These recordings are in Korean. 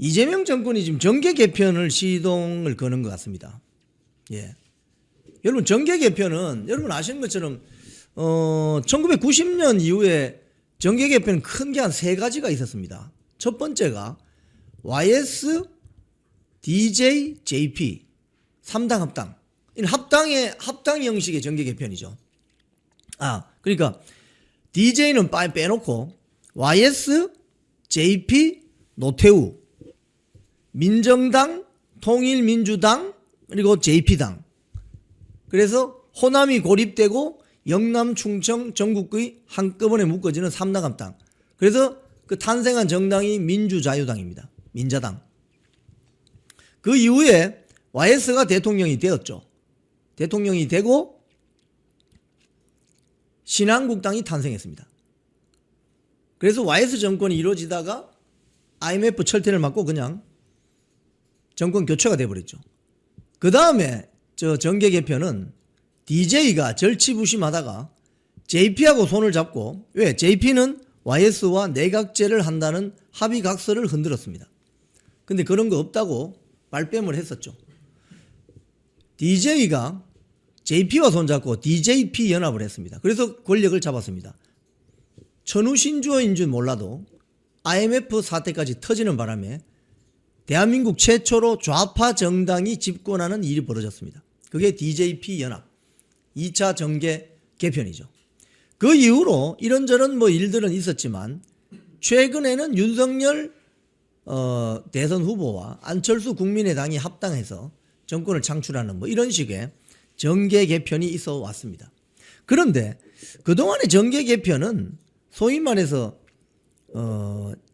이재명 정권이 지금 정계 개편을 시동을 거는 것 같습니다. 예. 여러분 정계 개편은 여러분 아시는 것처럼 1990년 이후에 정계 개편은 큰 게 한 세 가지가 있었습니다. 첫 번째가 YS, DJ, JP 3당 합당. 합당 형식의 정계 개편이죠. 그러니까 DJ는 빼놓고 YS, JP, 노태우, 민정당, 통일민주당, 그리고 JP당. 그래서 호남이 고립되고 영남, 충청, 전국의 한꺼번에 묶어지는 3당 합당. 그래서 그 탄생한 정당이 민주자유당입니다. 민자당. 그 이후에 YS가 대통령이 되었죠. 대통령이 되고 신한국당이 탄생했습니다. 그래서 YS 정권이 이루어지다가 IMF 철퇴를 맞고 그냥 정권 교체가 돼버렸죠. 그 다음에 저 정계 개편은 DJ가 절치부심하다가 JP하고 손을 잡고, 왜? JP는 YS와 내각제를 한다는 합의각서를 흔들었습니다. 근데 그런 거 없다고 발뺌을 했었죠. DJ가 JP와 손잡고 DJP 연합을 했습니다. 그래서 권력을 잡았습니다. 천우신주어인 줄 몰라도 IMF 사태까지 터지는 바람에 대한민국 최초로 좌파 정당이 집권하는 일이 벌어졌습니다. 그게 DJP 연합 2차 정계 개편이죠. 그 이후로 이런저런 일들은 있었지만 최근에는 윤석열 대선 후보와 안철수 국민의당이 합당해서 정권을 창출하는 이런 식의 정계 개편이 있어 왔습니다. 그런데 그동안의 정계 개편은 소위 말해서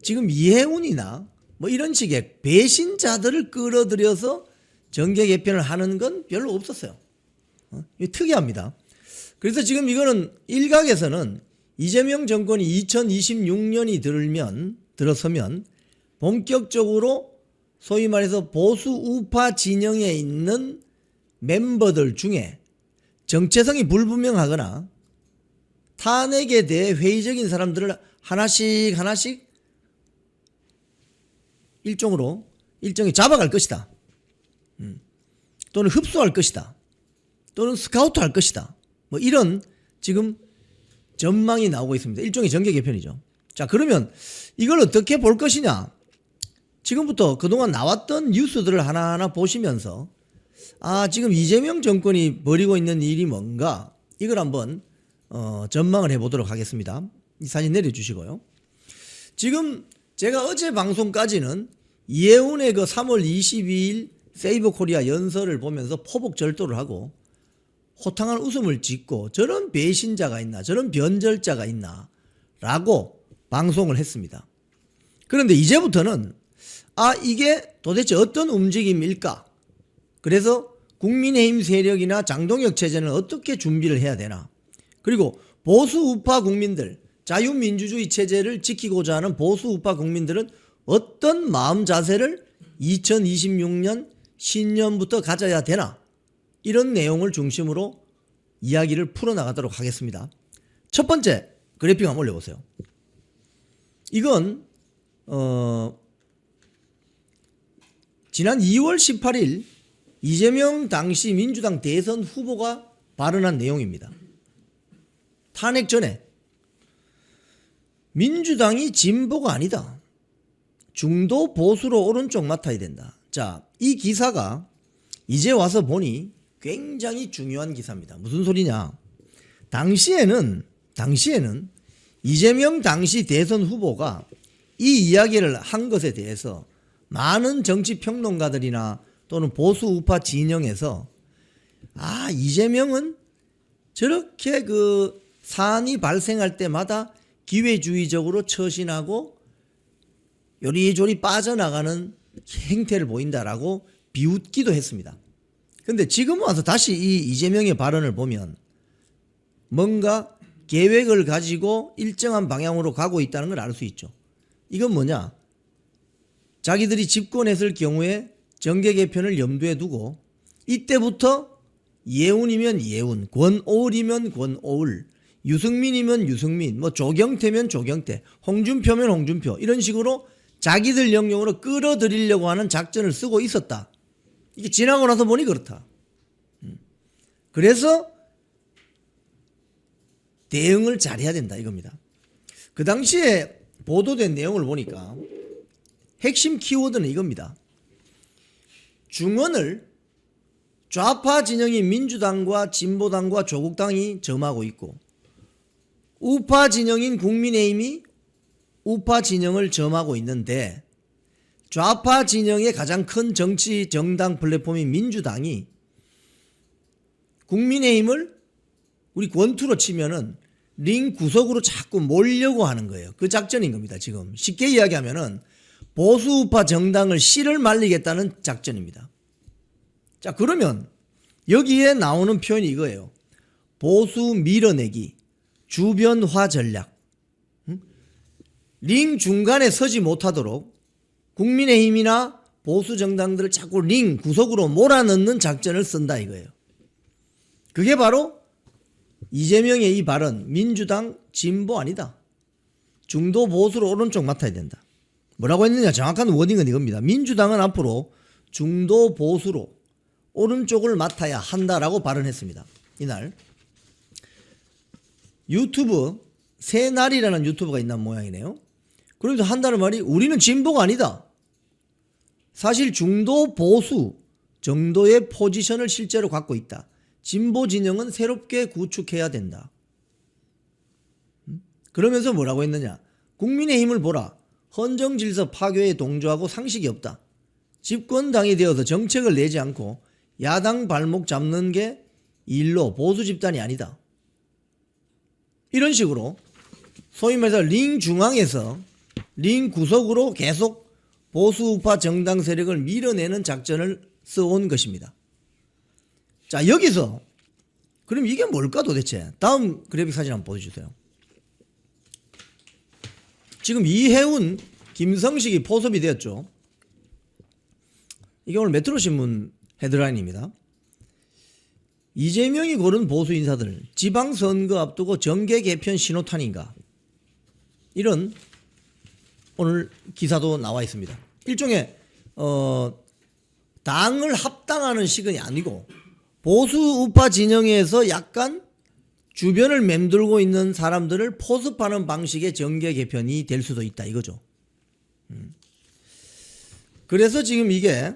지금 이해운이나 이런 식의 배신자들을 끌어들여서 정계 개편을 하는 건 별로 없었어요. 특이합니다. 그래서 지금 이거는 일각에서는 이재명 정권이 2026년이 들어서면 본격적으로 소위 말해서 보수 우파 진영에 있는 멤버들 중에 정체성이 불분명하거나 탄핵에 대해 회의적인 사람들을 하나씩 일종의 잡아갈 것이다. 또는 흡수할 것이다. 또는 스카우트 할 것이다. 이런 지금 전망이 나오고 있습니다. 일종의 정계 개편이죠. 자, 그러면 이걸 어떻게 볼 것이냐? 지금부터 그동안 나왔던 뉴스들을 하나하나 보시면서 지금 이재명 정권이 벌이고 있는 일이 뭔가 이걸 한번 전망을 해보도록 하겠습니다. 이 사진 내려주시고요. 지금 제가 어제 방송까지는 이해운의 그 3월 22일 세이버 코리아 연설을 보면서 포복절도를 하고 호탕한 웃음을 짓고 저런 배신자가 있나, 저런 변절자가 있나 라고 방송을 했습니다. 그런데 이제부터는 이게 도대체 어떤 움직임일까? 그래서 국민의힘 세력이나 장동혁 체제는 어떻게 준비를 해야 되나? 그리고 보수 우파 국민들, 자유민주주의 체제를 지키고자 하는 보수 우파 국민들은 어떤 마음 자세를 2026년 신년부터 가져야 되나? 이런 내용을 중심으로 이야기를 풀어나가도록 하겠습니다. 첫 번째 그래픽 한번 올려보세요. 이건 지난 2월 18일 이재명 당시 민주당 대선 후보가 발언한 내용입니다. 탄핵 전에 민주당이 진보가 아니다. 중도 보수로 오른쪽 맡아야 된다. 자, 이 기사가 이제 와서 보니 굉장히 중요한 기사입니다. 무슨 소리냐? 당시에는 이재명 당시 대선 후보가 이 이야기를 한 것에 대해서 많은 정치 평론가들이나 또는 보수 우파 진영에서 이재명은 저렇게 그 사안이 발생할 때마다 기회주의적으로 처신하고 요리조리 빠져나가는 행태를 보인다라고 비웃기도 했습니다. 근데 지금 와서 다시 이 이재명의 발언을 보면 뭔가 계획을 가지고 일정한 방향으로 가고 있다는 걸 알 수 있죠. 이건 뭐냐? 자기들이 집권했을 경우에 정계 개편을 염두에 두고 이때부터 예운이면 예운, 권오을이면 권오을, 유승민이면 유승민, 조경태면 조경태, 홍준표면 홍준표 이런 식으로 자기들 영역으로 끌어들이려고 하는 작전을 쓰고 있었다. 이게 지나고 나서 보니 그렇다. 그래서 대응을 잘해야 된다 이겁니다. 그 당시에 보도된 내용을 보니까 핵심 키워드는 이겁니다. 중원을 좌파 진영인 민주당과 진보당과 조국당이 점하고 있고 우파 진영인 국민의힘이 우파 진영을 점하고 있는데 좌파 진영의 가장 큰 정치 정당 플랫폼인 민주당이 국민의힘을 우리 권투로 치면은 링 구석으로 자꾸 몰려고 하는 거예요. 그 작전인 겁니다. 지금 쉽게 이야기하면은 보수 우파 정당을 씨를 말리겠다는 작전입니다. 자, 그러면 여기에 나오는 표현이 이거예요. 보수 밀어내기, 주변화 전략. 링 중간에 서지 못하도록 국민의힘이나 보수 정당들을 자꾸 링 구석으로 몰아넣는 작전을 쓴다 이거예요. 그게 바로 이재명의 이 발언, 민주당 진보 아니다. 중도 보수로 오른쪽 맡아야 된다. 뭐라고 했느냐, 정확한 워딩은 이겁니다. 민주당은 앞으로 중도 보수로 오른쪽을 맡아야 한다라고 발언했습니다. 이날 유튜브 새날이라는 유튜브가 있는 모양이네요. 그러면서 한다는 말이 우리는 진보가 아니다. 사실 중도 보수 정도의 포지션을 실제로 갖고 있다. 진보 진영은 새롭게 구축해야 된다. 그러면서 뭐라고 했느냐. 국민의힘을 보라. 헌정질서 파괴에 동조하고 상식이 없다. 집권당이 되어서 정책을 내지 않고 야당 발목 잡는 게 일로 보수 집단이 아니다. 이런 식으로 소위 말해서 링 중앙에서 링 구석으로 계속 보수 우파 정당 세력을 밀어내는 작전을 써온 것입니다. 자, 여기서 그럼 이게 뭘까 도대체? 다음 그래픽 사진 한번 보여주세요. 지금 이해운, 김성식이 포섭이 되었죠. 이게 오늘 메트로신문 헤드라인입니다. 이재명이 고른 보수 인사들 지방선거 앞두고 정계 개편 신호탄인가, 이런 오늘 기사도 나와 있습니다. 일종의 당을 합당하는 시간이 아니고 보수 우파 진영에서 약간 주변을 맴돌고 있는 사람들을 포섭하는 방식의 정계 개편이 될 수도 있다 이거죠. 그래서 지금 이게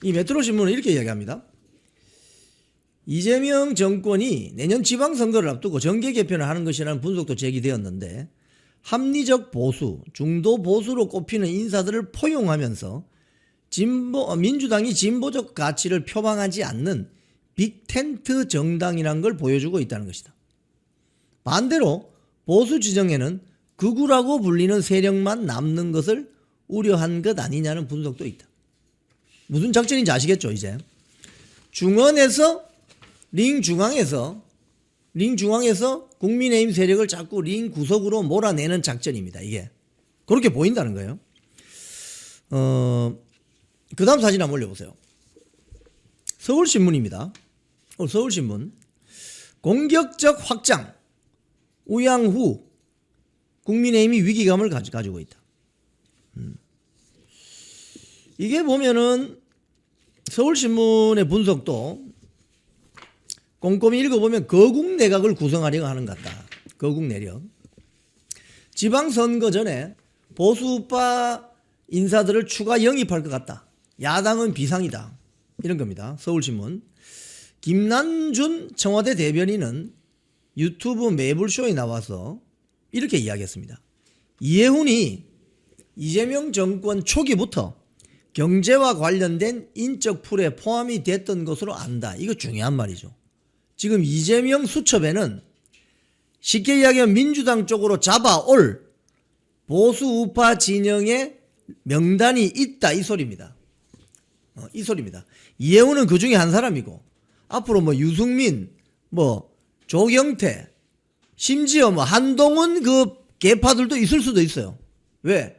이 메트로신문은 이렇게 이야기합니다. 이재명 정권이 내년 지방선거를 앞두고 정계 개편을 하는 것이라는 분석도 제기되었는데 합리적 보수, 중도 보수로 꼽히는 인사들을 포용하면서 민주당이 진보적 가치를 표방하지 않는 빅텐트 정당이란 걸 보여주고 있다는 것이다. 반대로 보수 지정에는 극우라고 불리는 세력만 남는 것을 우려한 것 아니냐는 분석도 있다. 무슨 작전인지 아시겠죠 이제. 중원에서 링 중앙에서 국민의힘 세력을 자꾸 링 구석으로 몰아내는 작전입니다. 이게 그렇게 보인다는 거예요. 그 다음 사진 한번 올려보세요. 서울신문입니다. 서울신문. 공격적 확장 우양 후 국민의힘이 위기감을 가지고 있다. 이게 보면은 서울신문의 분석도 꼼꼼히 읽어보면 거국 내각을 구성하려고 하는 것 같다. 거국 내력. 지방선거 전에 보수우파 인사들을 추가 영입할 것 같다. 야당은 비상이다. 이런 겁니다. 서울신문. 김난준 청와대 대변인은 유튜브 매불쇼에 나와서 이렇게 이야기했습니다. 이해훈이 이재명 정권 초기부터 경제와 관련된 인적 풀에 포함이 됐던 것으로 안다. 이거 중요한 말이죠. 지금 이재명 수첩에는 쉽게 이야기하면 민주당 쪽으로 잡아올 보수 우파 진영의 명단이 있다 이 소리입니다. 이 소리입니다. 이해훈은 그 중에 한 사람이고 앞으로 뭐 유승민, 뭐 조경태, 심지어 뭐 한동훈 그 계파들도 있을 수도 있어요. 왜?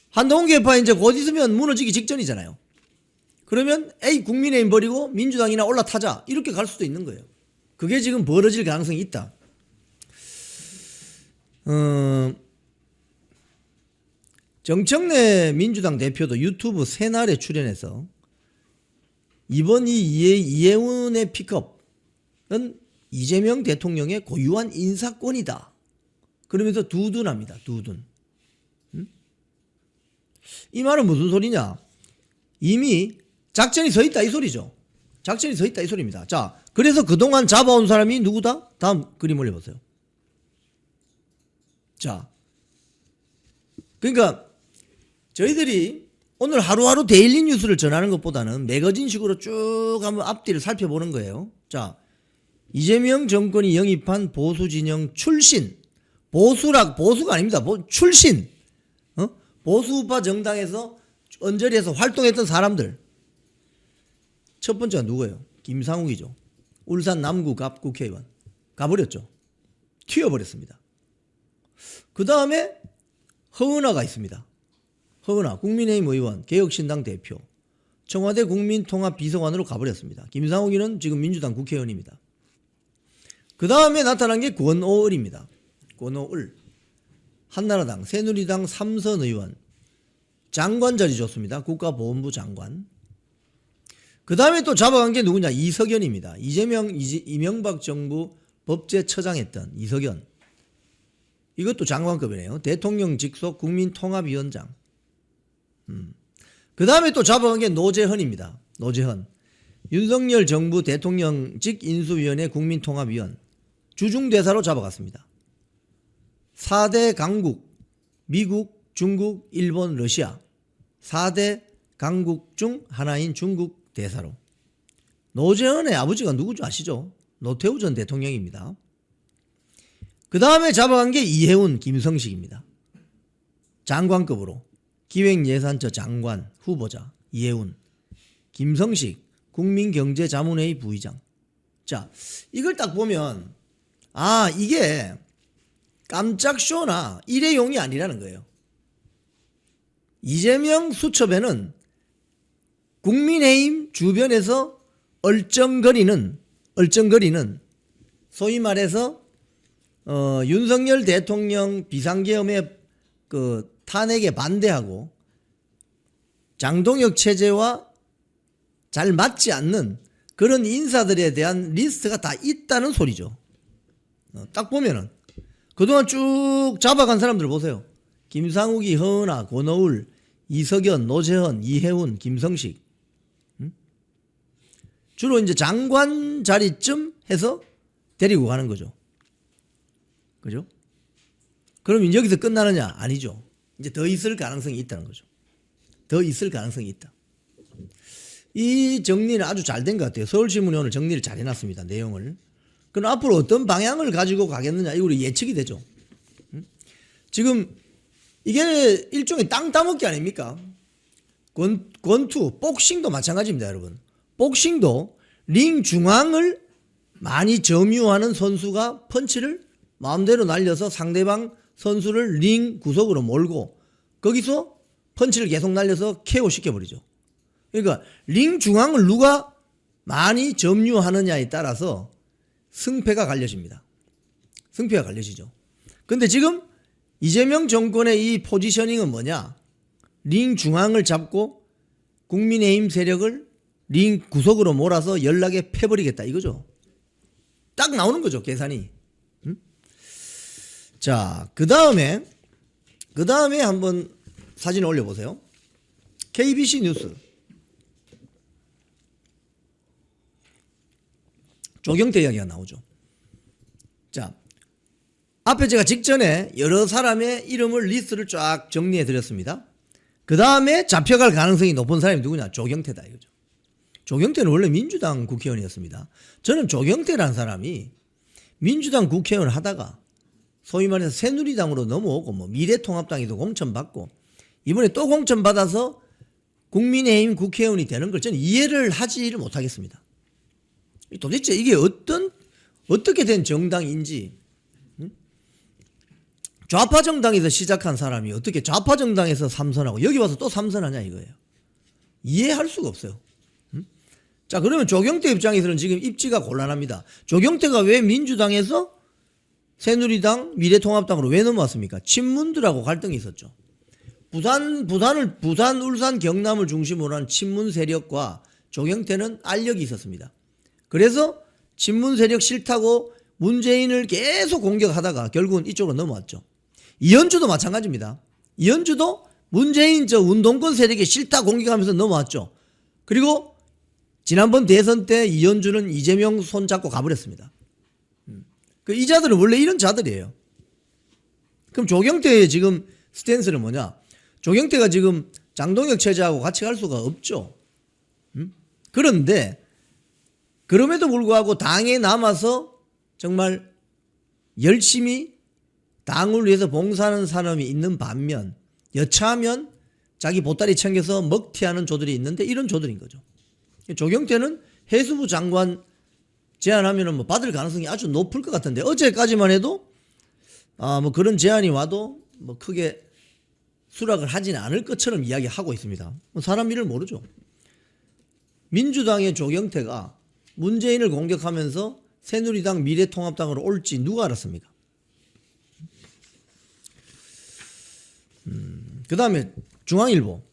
한동훈 계파 이제 곧 있으면 무너지기 직전이잖아요. 그러면 에이 국민의힘 버리고 민주당이나 올라타자 이렇게 갈 수도 있는 거예요. 그게 지금 벌어질 가능성이 있다. 정청래 민주당 대표도 유튜브 새날에 출연해서 이번 이해운의 픽업은 이재명 대통령의 고유한 인사권이다. 그러면서 두둔합니다. 두둔. 이 말은 무슨 소리냐? 이미 작전이 서 있다 이 소리죠. 작전이 서 있다 이 소리입니다. 자, 그래서 그동안 잡아온 사람이 누구다? 다음 그림 올려보세요. 자, 그러니까 저희들이 오늘 하루하루 데일리 뉴스를 전하는 것보다는 매거진식으로 쭉 한번 앞뒤를 살펴보는 거예요. 자, 이재명 정권이 영입한 보수 진영 출신, 보수가 아닙니다. 출신, 보수우파 정당에서 언저리에서 활동했던 사람들. 첫 번째가 누구예요? 김상욱이죠. 울산 남구 갑 국회의원. 가버렸죠. 튀어버렸습니다. 그 다음에 허은하가 있습니다. 허은하 국민의힘 의원, 개혁신당 대표, 청와대 국민통합비서관으로 가버렸습니다. 김상욱이는 지금 민주당 국회의원입니다. 그 다음에 나타난 게 권오을입니다. 권오을. 한나라당, 새누리당 삼선 의원, 장관 자리 줬습니다. 국가보훈부 장관. 그 다음에 또 잡아간 게 누구냐? 이석연입니다. 이명박 정부 법제처장 했던 이석연. 이것도 장관급이네요. 대통령 직속 국민통합위원장. 그 다음에 또 잡아간 게 노재헌입니다. 노재헌. 윤석열 정부 대통령직 인수위원회 국민통합위원. 주중대사로 잡아갔습니다. 4대 강국, 미국, 중국, 일본, 러시아 4대 강국 중 하나인 중국 대사로. 노재헌의 아버지가 누구죠 아시죠? 노태우 전 대통령입니다. 그 다음에 잡아간 게 이해운, 김성식입니다. 장관급으로 기획예산처 장관 후보자 이해운, 김성식 국민경제자문회의 부의장. 자, 이걸 딱 보면 이게 깜짝 쇼나 일회용이 아니라는 거예요. 이재명 수첩에는 국민의힘 주변에서 얼쩡거리는 소위 말해서 윤석열 대통령 비상계엄의 그 탄핵에 반대하고 장동혁 체제와 잘 맞지 않는 그런 인사들에 대한 리스트가 다 있다는 소리죠. 딱 보면은 그동안 쭉 잡아간 사람들 보세요. 김상욱이, 허은하, 권오을, 이석연, 노재헌, 이해운, 김성식. 주로 이제 장관 자리쯤 해서 데리고 가는 거죠. 그죠? 그러면 여기서 끝나느냐? 아니죠. 이제 더 있을 가능성이 있다는 거죠. 더 있을 가능성이 있다. 이 정리는 아주 잘 된 것 같아요. 서울신문이 오늘 정리를 잘 해놨습니다. 내용을. 그럼 앞으로 어떤 방향을 가지고 가겠느냐 이거 예측이 되죠. 지금 이게 일종의 땅 따먹기 아닙니까? 권투, 복싱도 마찬가지입니다, 여러분. 복싱도 링 중앙을 많이 점유하는 선수가 펀치를 마음대로 날려서 상대방 선수를 링 구석으로 몰고 거기서 펀치를 계속 날려서 KO 시켜버리죠. 그러니까 링 중앙을 누가 많이 점유하느냐에 따라서 승패가 갈려집니다. 승패가 갈려지죠. 근데 지금 이재명 정권의 이 포지셔닝은 뭐냐? 링 중앙을 잡고 국민의힘 세력을 링 구석으로 몰아서 연락에 패버리겠다 이거죠. 딱 나오는 거죠, 계산이. 자, 그 다음에 한번 사진을 올려보세요. KBC 뉴스. 조경태 이야기가 나오죠. 자, 앞에 제가 직전에 여러 사람의 이름을 리스트를 쫙 정리해 드렸습니다. 그 다음에 잡혀갈 가능성이 높은 사람이 누구냐? 조경태다 이거죠. 조경태는 원래 민주당 국회의원이었습니다. 저는 조경태라는 사람이 민주당 국회의원을 하다가 소위 말해서 새누리당으로 넘어오고 뭐 미래통합당에도 공천받고 이번에 또 공천받아서 국민의힘 국회의원이 되는 걸 저는 이해를 하지를 못하겠습니다. 도대체 이게 어떻게 된 정당인지, 좌파 정당에서 시작한 사람이 어떻게 좌파 정당에서 삼선하고 여기 와서 또 삼선하냐 이거예요. 이해할 수가 없어요. 자, 그러면 조경태 입장에서는 지금 입지가 곤란합니다. 조경태가 왜 민주당에서 새누리당, 미래통합당으로 왜 넘어왔습니까? 친문들하고 갈등이 있었죠. 부산, 울산, 경남을 중심으로 한 친문 세력과 조경태는 알력이 있었습니다. 그래서 친문 세력 싫다고 문재인을 계속 공격하다가 결국은 이쪽으로 넘어왔죠. 이현주도 마찬가지입니다. 이현주도 문재인 운동권 세력이 싫다 공격하면서 넘어왔죠. 그리고 지난번 대선 때 이현주는 이재명 손잡고 가버렸습니다. 이 자들은 원래 이런 자들이에요. 그럼 조경태의 지금 스탠스는 뭐냐? 조경태가 지금 장동혁 체제하고 같이 갈 수가 없죠. 그런데 그럼에도 불구하고 당에 남아서 정말 열심히 당을 위해서 봉사하는 사람이 있는 반면 여차하면 자기 보따리 챙겨서 먹튀하는 조들이 있는데 이런 조들인 거죠. 조경태는 해수부 장관 제안하면 뭐 받을 가능성이 아주 높을 것 같은데 어제까지만 해도 뭐 그런 제안이 와도 뭐 크게 수락을 하지는 않을 것처럼 이야기하고 있습니다. 사람 일을 모르죠. 민주당의 조경태가 문재인을 공격하면서 새누리당 미래통합당으로 올지 누가 알았습니까? 그 다음에 중앙일보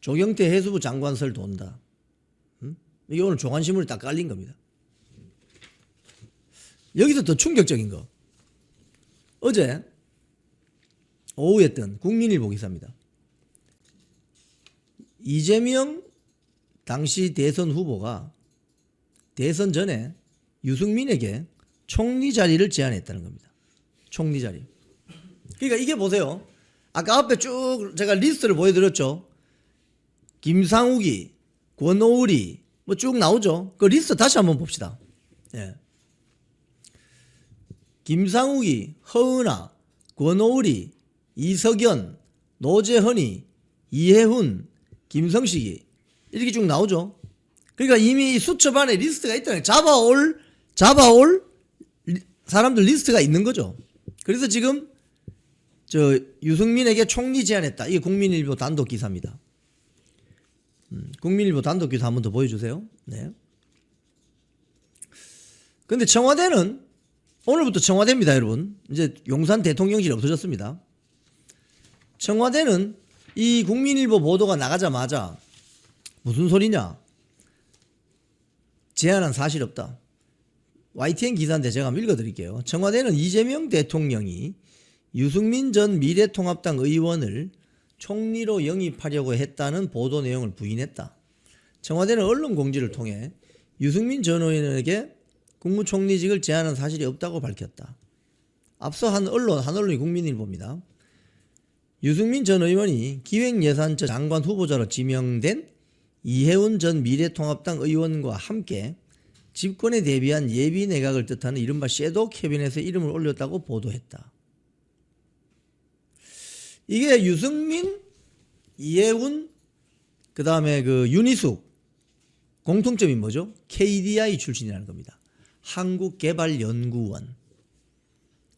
조경태 해수부 장관설 돈다. 이게 오늘 조간신문이 딱 깔린 겁니다. 여기서 더 충격적인 거 어제 오후에 뜬 국민일보 기사입니다. 이재명 당시 대선 후보가 대선 전에 유승민에게 총리 자리를 제안했다는 겁니다. 총리 자리. 그러니까 이게 보세요. 아까 앞에 쭉 제가 리스트를 보여드렸죠. 김상욱이, 권오울이 뭐 쭉 나오죠. 그 리스트 다시 한번 봅시다. 예. 김상욱이, 허은하, 권오울이, 이석연, 노재헌이, 이해훈, 김성식이 이렇게 쭉 나오죠. 그러니까 이미 수첩안에 리스트가 있다는 거예요. 잡아올 사람들 리스트가 있는 거죠. 그래서 지금 유승민에게 총리 제안했다. 이게 국민일보 단독 기사입니다. 국민일보 단독 기사 한 번 더 보여주세요. 네. 근데 청와대는 오늘부터 청와대입니다, 여러분. 이제 용산 대통령실이 없어졌습니다. 청와대는 이 국민일보 보도가 나가자마자 무슨 소리냐? 제안한 사실 없다. YTN 기사인데 제가 한번 읽어드릴게요. 청와대는 이재명 대통령이 유승민 전 미래통합당 의원을 총리로 영입하려고 했다는 보도 내용을 부인했다. 청와대는 언론 공지를 통해 유승민 전 의원에게 국무총리직을 제안한 사실이 없다고 밝혔다. 앞서 한 언론이 국민일보입니다. 유승민 전 의원이 기획예산처 장관 후보자로 지명된 이해훈 전 미래통합당 의원과 함께 집권에 대비한 예비 내각을 뜻하는 이른바 섀도우 캐비넷에 이름을 올렸다고 보도했다. 이게 유승민, 이해훈, 그 다음에 윤희숙 공통점이 뭐죠? KDI 출신이라는 겁니다. 한국개발연구원.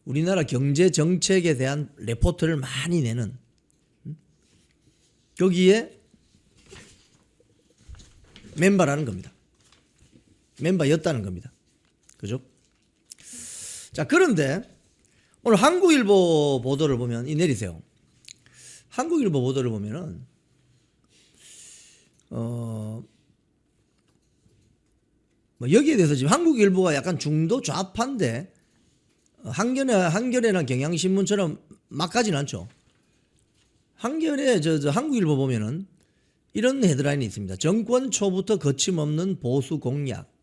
우리나라 경제 정책에 대한 레포트를 많이 내는 거기에 멤버라는 겁니다. 멤버였다는 겁니다. 그죠? 자, 그런데 오늘 한국일보 보도를 보면 내리세요. 한국일보 보도를 보면은 뭐 여기에 대해서 지금 한국일보가 약간 중도 좌파인데 한겨레나 경향신문처럼 막 가진 않죠. 한겨레 한국일보 보면은 이런 헤드라인이 있습니다. 정권 초부터 거침없는 보수 공약.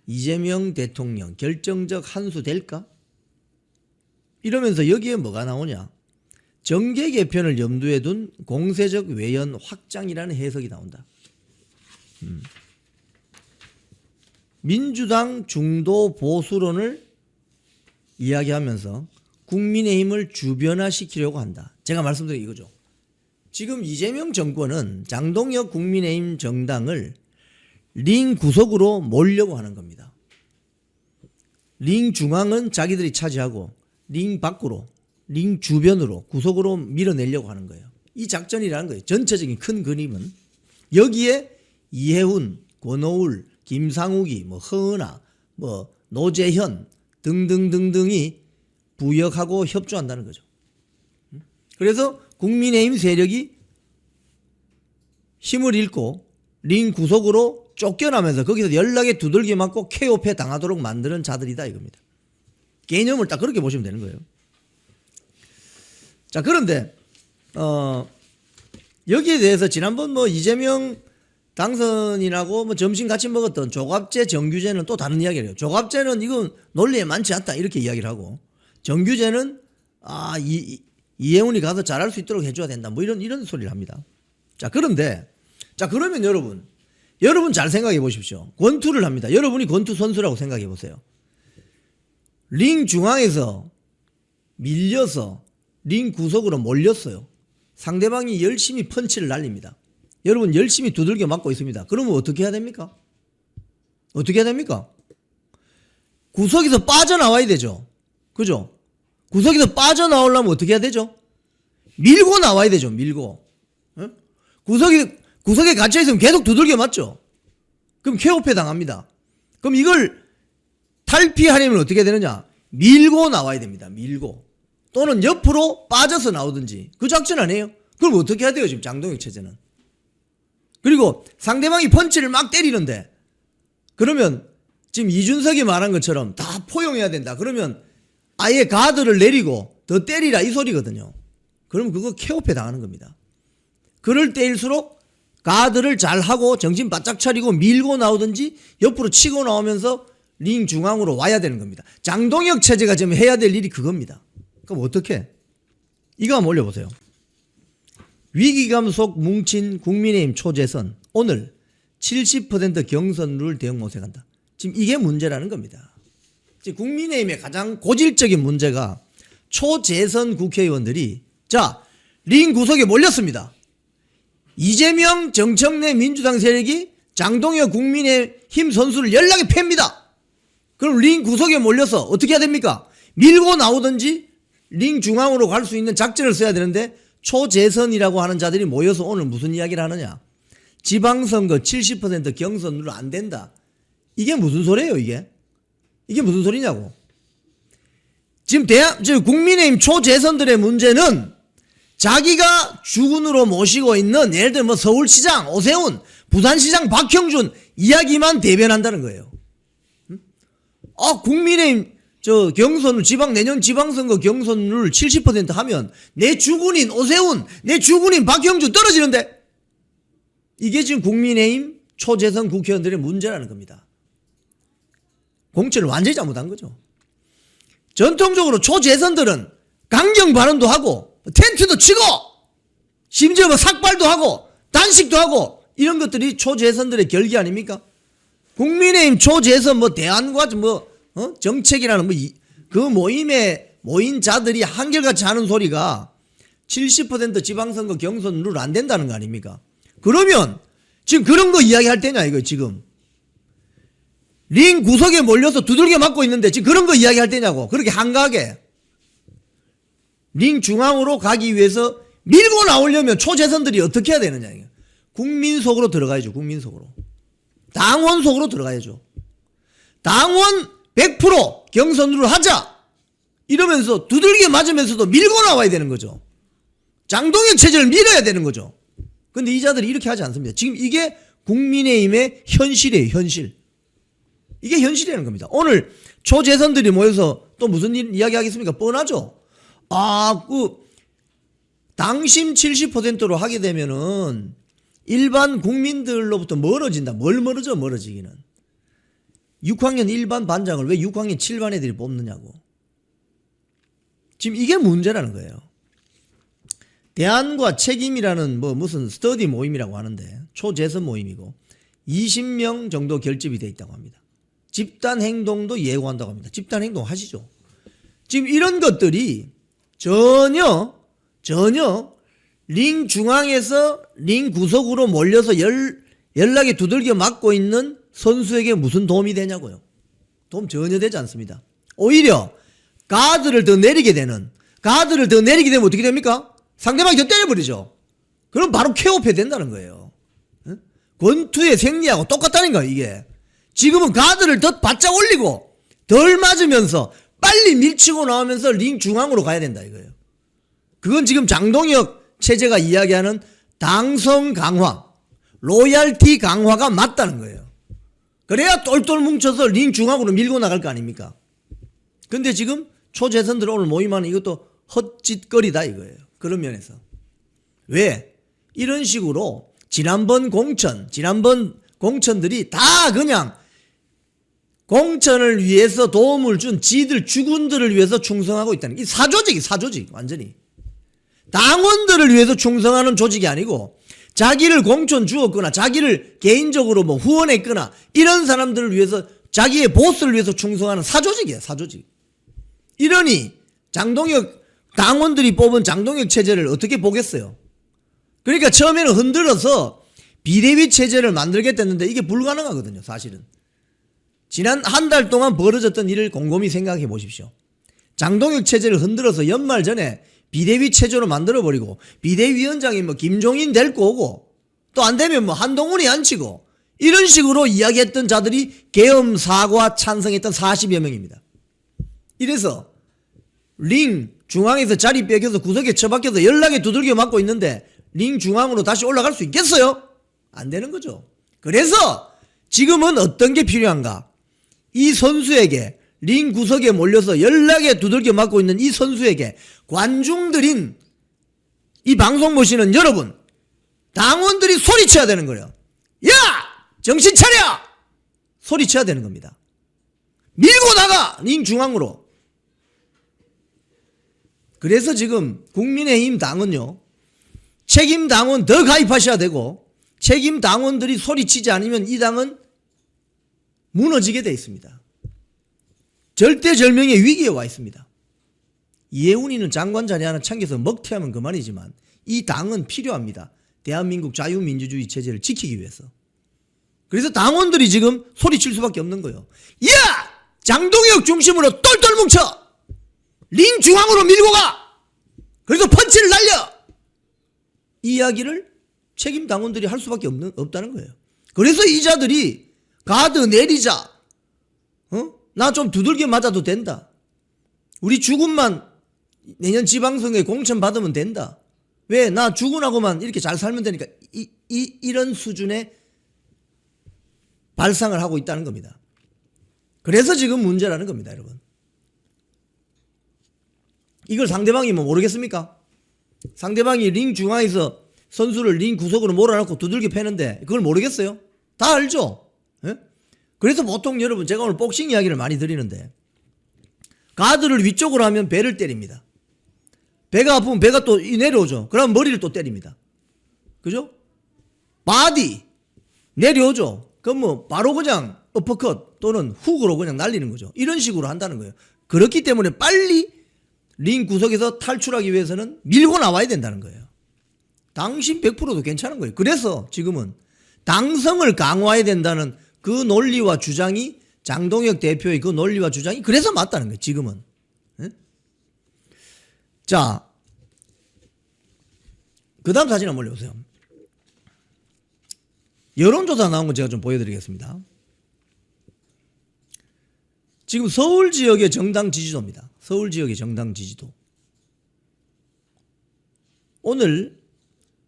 이재명 대통령 결정적 한수 될까? 이러면서 여기에 뭐가 나오냐? 정계 개편을 염두에 둔 공세적 외연 확장이라는 해석이 나온다. 민주당 중도 보수론을 이야기하면서 국민의힘을 주변화시키려고 한다. 제가 말씀드린 이거죠. 지금 이재명 정권은 장동혁 국민의힘 정당을 링 구석으로 몰려고 하는 겁니다. 링 중앙은 자기들이 차지하고 링 밖으로, 링 주변으로, 구석으로 밀어내려고 하는 거예요. 이 작전이라는 거예요. 전체적인 큰 그림은. 여기에 이해훈, 권오울, 김상욱이, 허은하, 노재현 등등등등이 부역하고 협조한다는 거죠. 그래서 국민의힘 세력이 힘을 잃고 링 구석으로 쫓겨나면서 거기서 연락에 두들겨 맞고 KO패 당하도록 만드는 자들이다 이겁니다. 개념을 딱 그렇게 보시면 되는 거예요. 자, 그런데 여기에 대해서 지난번 뭐 이재명 당선인하고 뭐 점심 같이 먹었던 조갑재 정규재는 또 다른 이야기를 해요. 조갑재는 이건 논리에 많지 않다 이렇게 이야기를 하고, 정규재는 이해운이 가서 잘할 수 있도록 해줘야 된다 뭐 이런 소리를 합니다. 자, 그런데 자, 그러면 여러분 잘 생각해 보십시오. 권투를 합니다. 여러분이 권투 선수라고 생각해 보세요. 링 중앙에서 밀려서 링 구석으로 몰렸어요. 상대방이 열심히 펀치를 날립니다. 여러분 열심히 두들겨 맞고 있습니다. 그러면 어떻게 해야 됩니까? 어떻게 해야 됩니까? 구석에서 빠져나와야 되죠. 그죠? 구석에서 빠져나오려면 어떻게 해야 되죠? 밀고 나와야 되죠. 밀고. 구석에 갇혀있으면 계속 두들겨 맞죠? 그럼 KO패 당합니다. 그럼 이걸 탈피하려면 어떻게 해야 되느냐? 밀고 나와야 됩니다. 밀고. 또는 옆으로 빠져서 나오든지. 그 작전 아니에요? 그럼 어떻게 해야 돼요? 지금 장동혁 체제는. 그리고 상대방이 펀치를 막 때리는데, 그러면 지금 이준석이 말한 것처럼 다 포용해야 된다. 그러면 아예 가드를 내리고 더 때리라 이 소리거든요. 그럼 그거 KO패 당하는 겁니다. 그럴 때일수록 가드를 잘하고 정신 바짝 차리고 밀고 나오든지 옆으로 치고 나오면서 링 중앙으로 와야 되는 겁니다. 장동혁 체제가 지금 해야 될 일이 그겁니다. 그럼 어떻게? 이거 한번 올려보세요. 위기감 속 뭉친 국민의힘 초재선, 오늘 70% 경선룰 대응 모색한다. 지금 이게 문제라는 겁니다. 지금 국민의힘의 가장 고질적인 문제가 초재선 국회의원들이 자, 링 구석에 몰렸습니다. 이재명 정청래 민주당 세력이 장동혁 국민의힘 선수를 연락에 팹니다. 그럼 링 구석에 몰려서 어떻게 해야 됩니까? 밀고 나오든지 링 중앙으로 갈 수 있는 작전을 써야 되는데, 초재선이라고 하는 자들이 모여서 오늘 무슨 이야기를 하느냐? 지방선거 70% 경선으로 안 된다. 이게 무슨 소리예요, 이게? 이게 무슨 소리냐고. 지금 국민의힘 초재선들의 문제는 자기가 주군으로 모시고 있는 예를 들면 뭐 서울시장 오세훈, 부산시장 박형준 이야기만 대변한다는 거예요. 국민의힘 경선을 내년 지방선거 경선을 70% 하면 내 주군인 오세훈, 내 주군인 박형준 떨어지는데, 이게 지금 국민의힘 초재선 국회의원들의 문제라는 겁니다. 공천을 완전히 잘못한 거죠. 전통적으로 초재선들은 강경 발언도 하고 텐트도 치고 심지어 뭐 삭발도 하고 단식도 하고 이런 것들이 초재선들의 결기 아닙니까? 국민의힘 초재선 뭐 대안과 정책이라는 그 모임에 모인 자들이 한결같이 하는 소리가 70% 지방선거 경선 룰 안 된다는 거 아닙니까? 그러면 지금 그런 거 이야기할 때냐 이거 지금. 링 구석에 몰려서 두들겨 맞고 있는데 지금 그런 거 이야기할 때냐고. 그렇게 한가하게. 링 중앙으로 가기 위해서 밀고 나오려면 초재선들이 어떻게 해야 되느냐. 국민 속으로 들어가야죠. 국민 속으로. 당원 속으로 들어가야죠. 당원 100% 경선으로 하자. 이러면서 두들겨 맞으면서도 밀고 나와야 되는 거죠. 장동혁 체제를 밀어야 되는 거죠. 근데 이 자들이 이렇게 하지 않습니다. 지금 이게 국민의힘의 현실이에요. 현실. 이게 현실이라는 겁니다. 오늘 초재선들이 모여서 또 무슨 이야기 하겠습니까? 뻔하죠. 당심 70%로 하게 되면은 일반 국민들로부터 멀어진다. 뭘 멀어지기는. 6학년 1반 반장을 왜 6학년 7반 애들이 뽑느냐고. 지금 이게 문제라는 거예요. 대안과 책임이라는 무슨 스터디 모임이라고 하는데 초재선 모임이고 20명 정도 결집이 돼 있다고 합니다. 집단 행동도 예고한다고 합니다. 집단 행동 하시죠. 지금 이런 것들이 전혀 링 중앙에서 링 구석으로 몰려서 연락에 두들겨 맞고 있는 선수에게 무슨 도움이 되냐고요. 도움 전혀 되지 않습니다. 오히려 가드를 더 내리게 되면 어떻게 됩니까? 상대방이 더 때려버리죠. 그럼 바로 KO패 된다는 거예요. 권투의 생리하고 똑같다는 거예요, 이게. 지금은 가드를 더 바짝 올리고 덜 맞으면서 빨리 밀치고 나오면서 링 중앙으로 가야 된다 이거예요. 그건 지금 장동혁 체제가 이야기하는 당성 강화, 로얄티 강화가 맞다는 거예요. 그래야 똘똘 뭉쳐서 링 중앙으로 밀고 나갈 거 아닙니까? 근데 지금 초재선들 오늘 모임하는 이것도 헛짓거리다 이거예요. 그런 면에서. 왜? 이런 식으로 지난번 공천들이 다 그냥 공천을 위해서 도움을 준 지들 주군들을 위해서 충성하고 있다는 게 사조직 완전히. 당원들을 위해서 충성하는 조직이 아니고 자기를 공천 주었거나 자기를 개인적으로 뭐 후원했거나 이런 사람들을 위해서 자기의 보스를 위해서 충성하는 사조직이에요. 사조직. 이러니 장동혁 당원들이 뽑은 장동혁 체제를 어떻게 보겠어요? 그러니까 처음에는 흔들어서 비대위 체제를 만들겠다는데 이게 불가능하거든요. 사실은. 지난 한 달 동안 벌어졌던 일을 곰곰이 생각해 보십시오. 장동혁 체제를 흔들어서 연말 전에 비대위 체제로 만들어버리고 비대위원장이 뭐 김종인 데리고 오고 또 안 되면 뭐 한동훈이 앉히고 이런 식으로 이야기했던 자들이 계엄 사과 찬성했던 40여 명입니다. 이래서 링 중앙에서 자리 뺏겨서 구석에 처박혀서 연락에 두들겨 맞고 있는데 링 중앙으로 다시 올라갈 수 있겠어요? 안 되는 거죠. 그래서 지금은 어떤 게 필요한가? 이 선수에게 링 구석에 몰려서 연락에 두들겨 맞고 있는 이 선수에게 관중들인 이 방송 보시는 여러분, 당원들이 소리쳐야 되는 거예요. 야! 정신 차려! 소리쳐야 되는 겁니다. 밀고 나가! 링 중앙으로. 그래서 지금 국민의힘 당은요, 책임 당원 더 가입하셔야 되고, 책임 당원들이 소리치지 않으면 이 당은 무너지게 돼 있습니다. 절대절명의 위기에 와 있습니다. 이해운이는 장관 자리 하나 챙겨서 먹튀하면 그만이지만 이 당은 필요합니다. 대한민국 자유민주주의 체제를 지키기 위해서. 그래서 당원들이 지금 소리칠 수밖에 없는 거예요. 야! 장동혁 중심으로 똘똘 뭉쳐! 링 중앙으로 밀고 가! 그래서 펀치를 날려! 이 이야기를 책임 당원들이 할 수밖에 없다는 거예요. 그래서 이 자들이 가드 내리자. 나 좀 두들겨 맞아도 된다. 우리 주군만 내년 지방선거에 공천 받으면 된다. 왜? 나 주군하고만 이렇게 잘 살면 되니까 이런 수준의 발상을 하고 있다는 겁니다. 그래서 지금 문제라는 겁니다, 여러분. 이걸 상대방이 뭐 모르겠습니까? 상대방이 링 중앙에서 선수를 링 구석으로 몰아넣고 두들겨 패는데 그걸 모르겠어요? 다 알죠? 예? 그래서 보통 여러분 제가 오늘 복싱 이야기를 많이 드리는데 가드를 위쪽으로 하면 배를 때립니다. 배가 아프면 배가 또 내려오죠. 그럼 머리를 또 때립니다. 그죠? 바디 내려오죠. 그럼 뭐 바로 그냥 어퍼컷 또는 훅으로 그냥 날리는 거죠. 이런 식으로 한다는 거예요. 그렇기 때문에 빨리 링 구석에서 탈출하기 위해서는 밀고 나와야 된다는 거예요. 당신 100%도 괜찮은 거예요. 그래서 지금은 당성을 강화해야 된다는 그 논리와 주장이 장동혁 대표의 그 논리와 주장이 그래서 맞다는 거예요. 지금은. 네? 자, 그 다음 사진 한번 올려보세요. 여론조사 나온 거 제가 좀 보여드리겠습니다. 지금 서울 지역의 정당 지지도입니다. 서울 지역의 정당 지지도. 오늘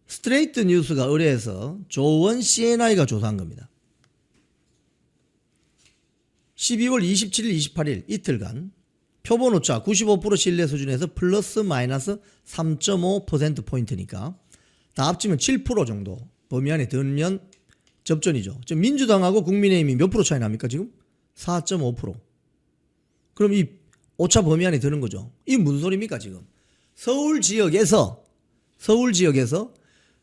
스트레이트 뉴스가 의뢰해서 조원 CNI가 조사한 겁니다. 12월 27일, 28일 이틀간 표본 오차 95% 신뢰 수준에서 플러스 마이너스 3.5%포인트니까 다 합치면 7% 정도 범위 안에 들면 접전이죠. 지금 민주당하고 국민의힘이 몇 프로 차이 납니까 지금? 4.5%. 그럼 이 오차 범위 안에 드는 거죠. 이게 무슨 소리입니까 지금? 서울 지역에서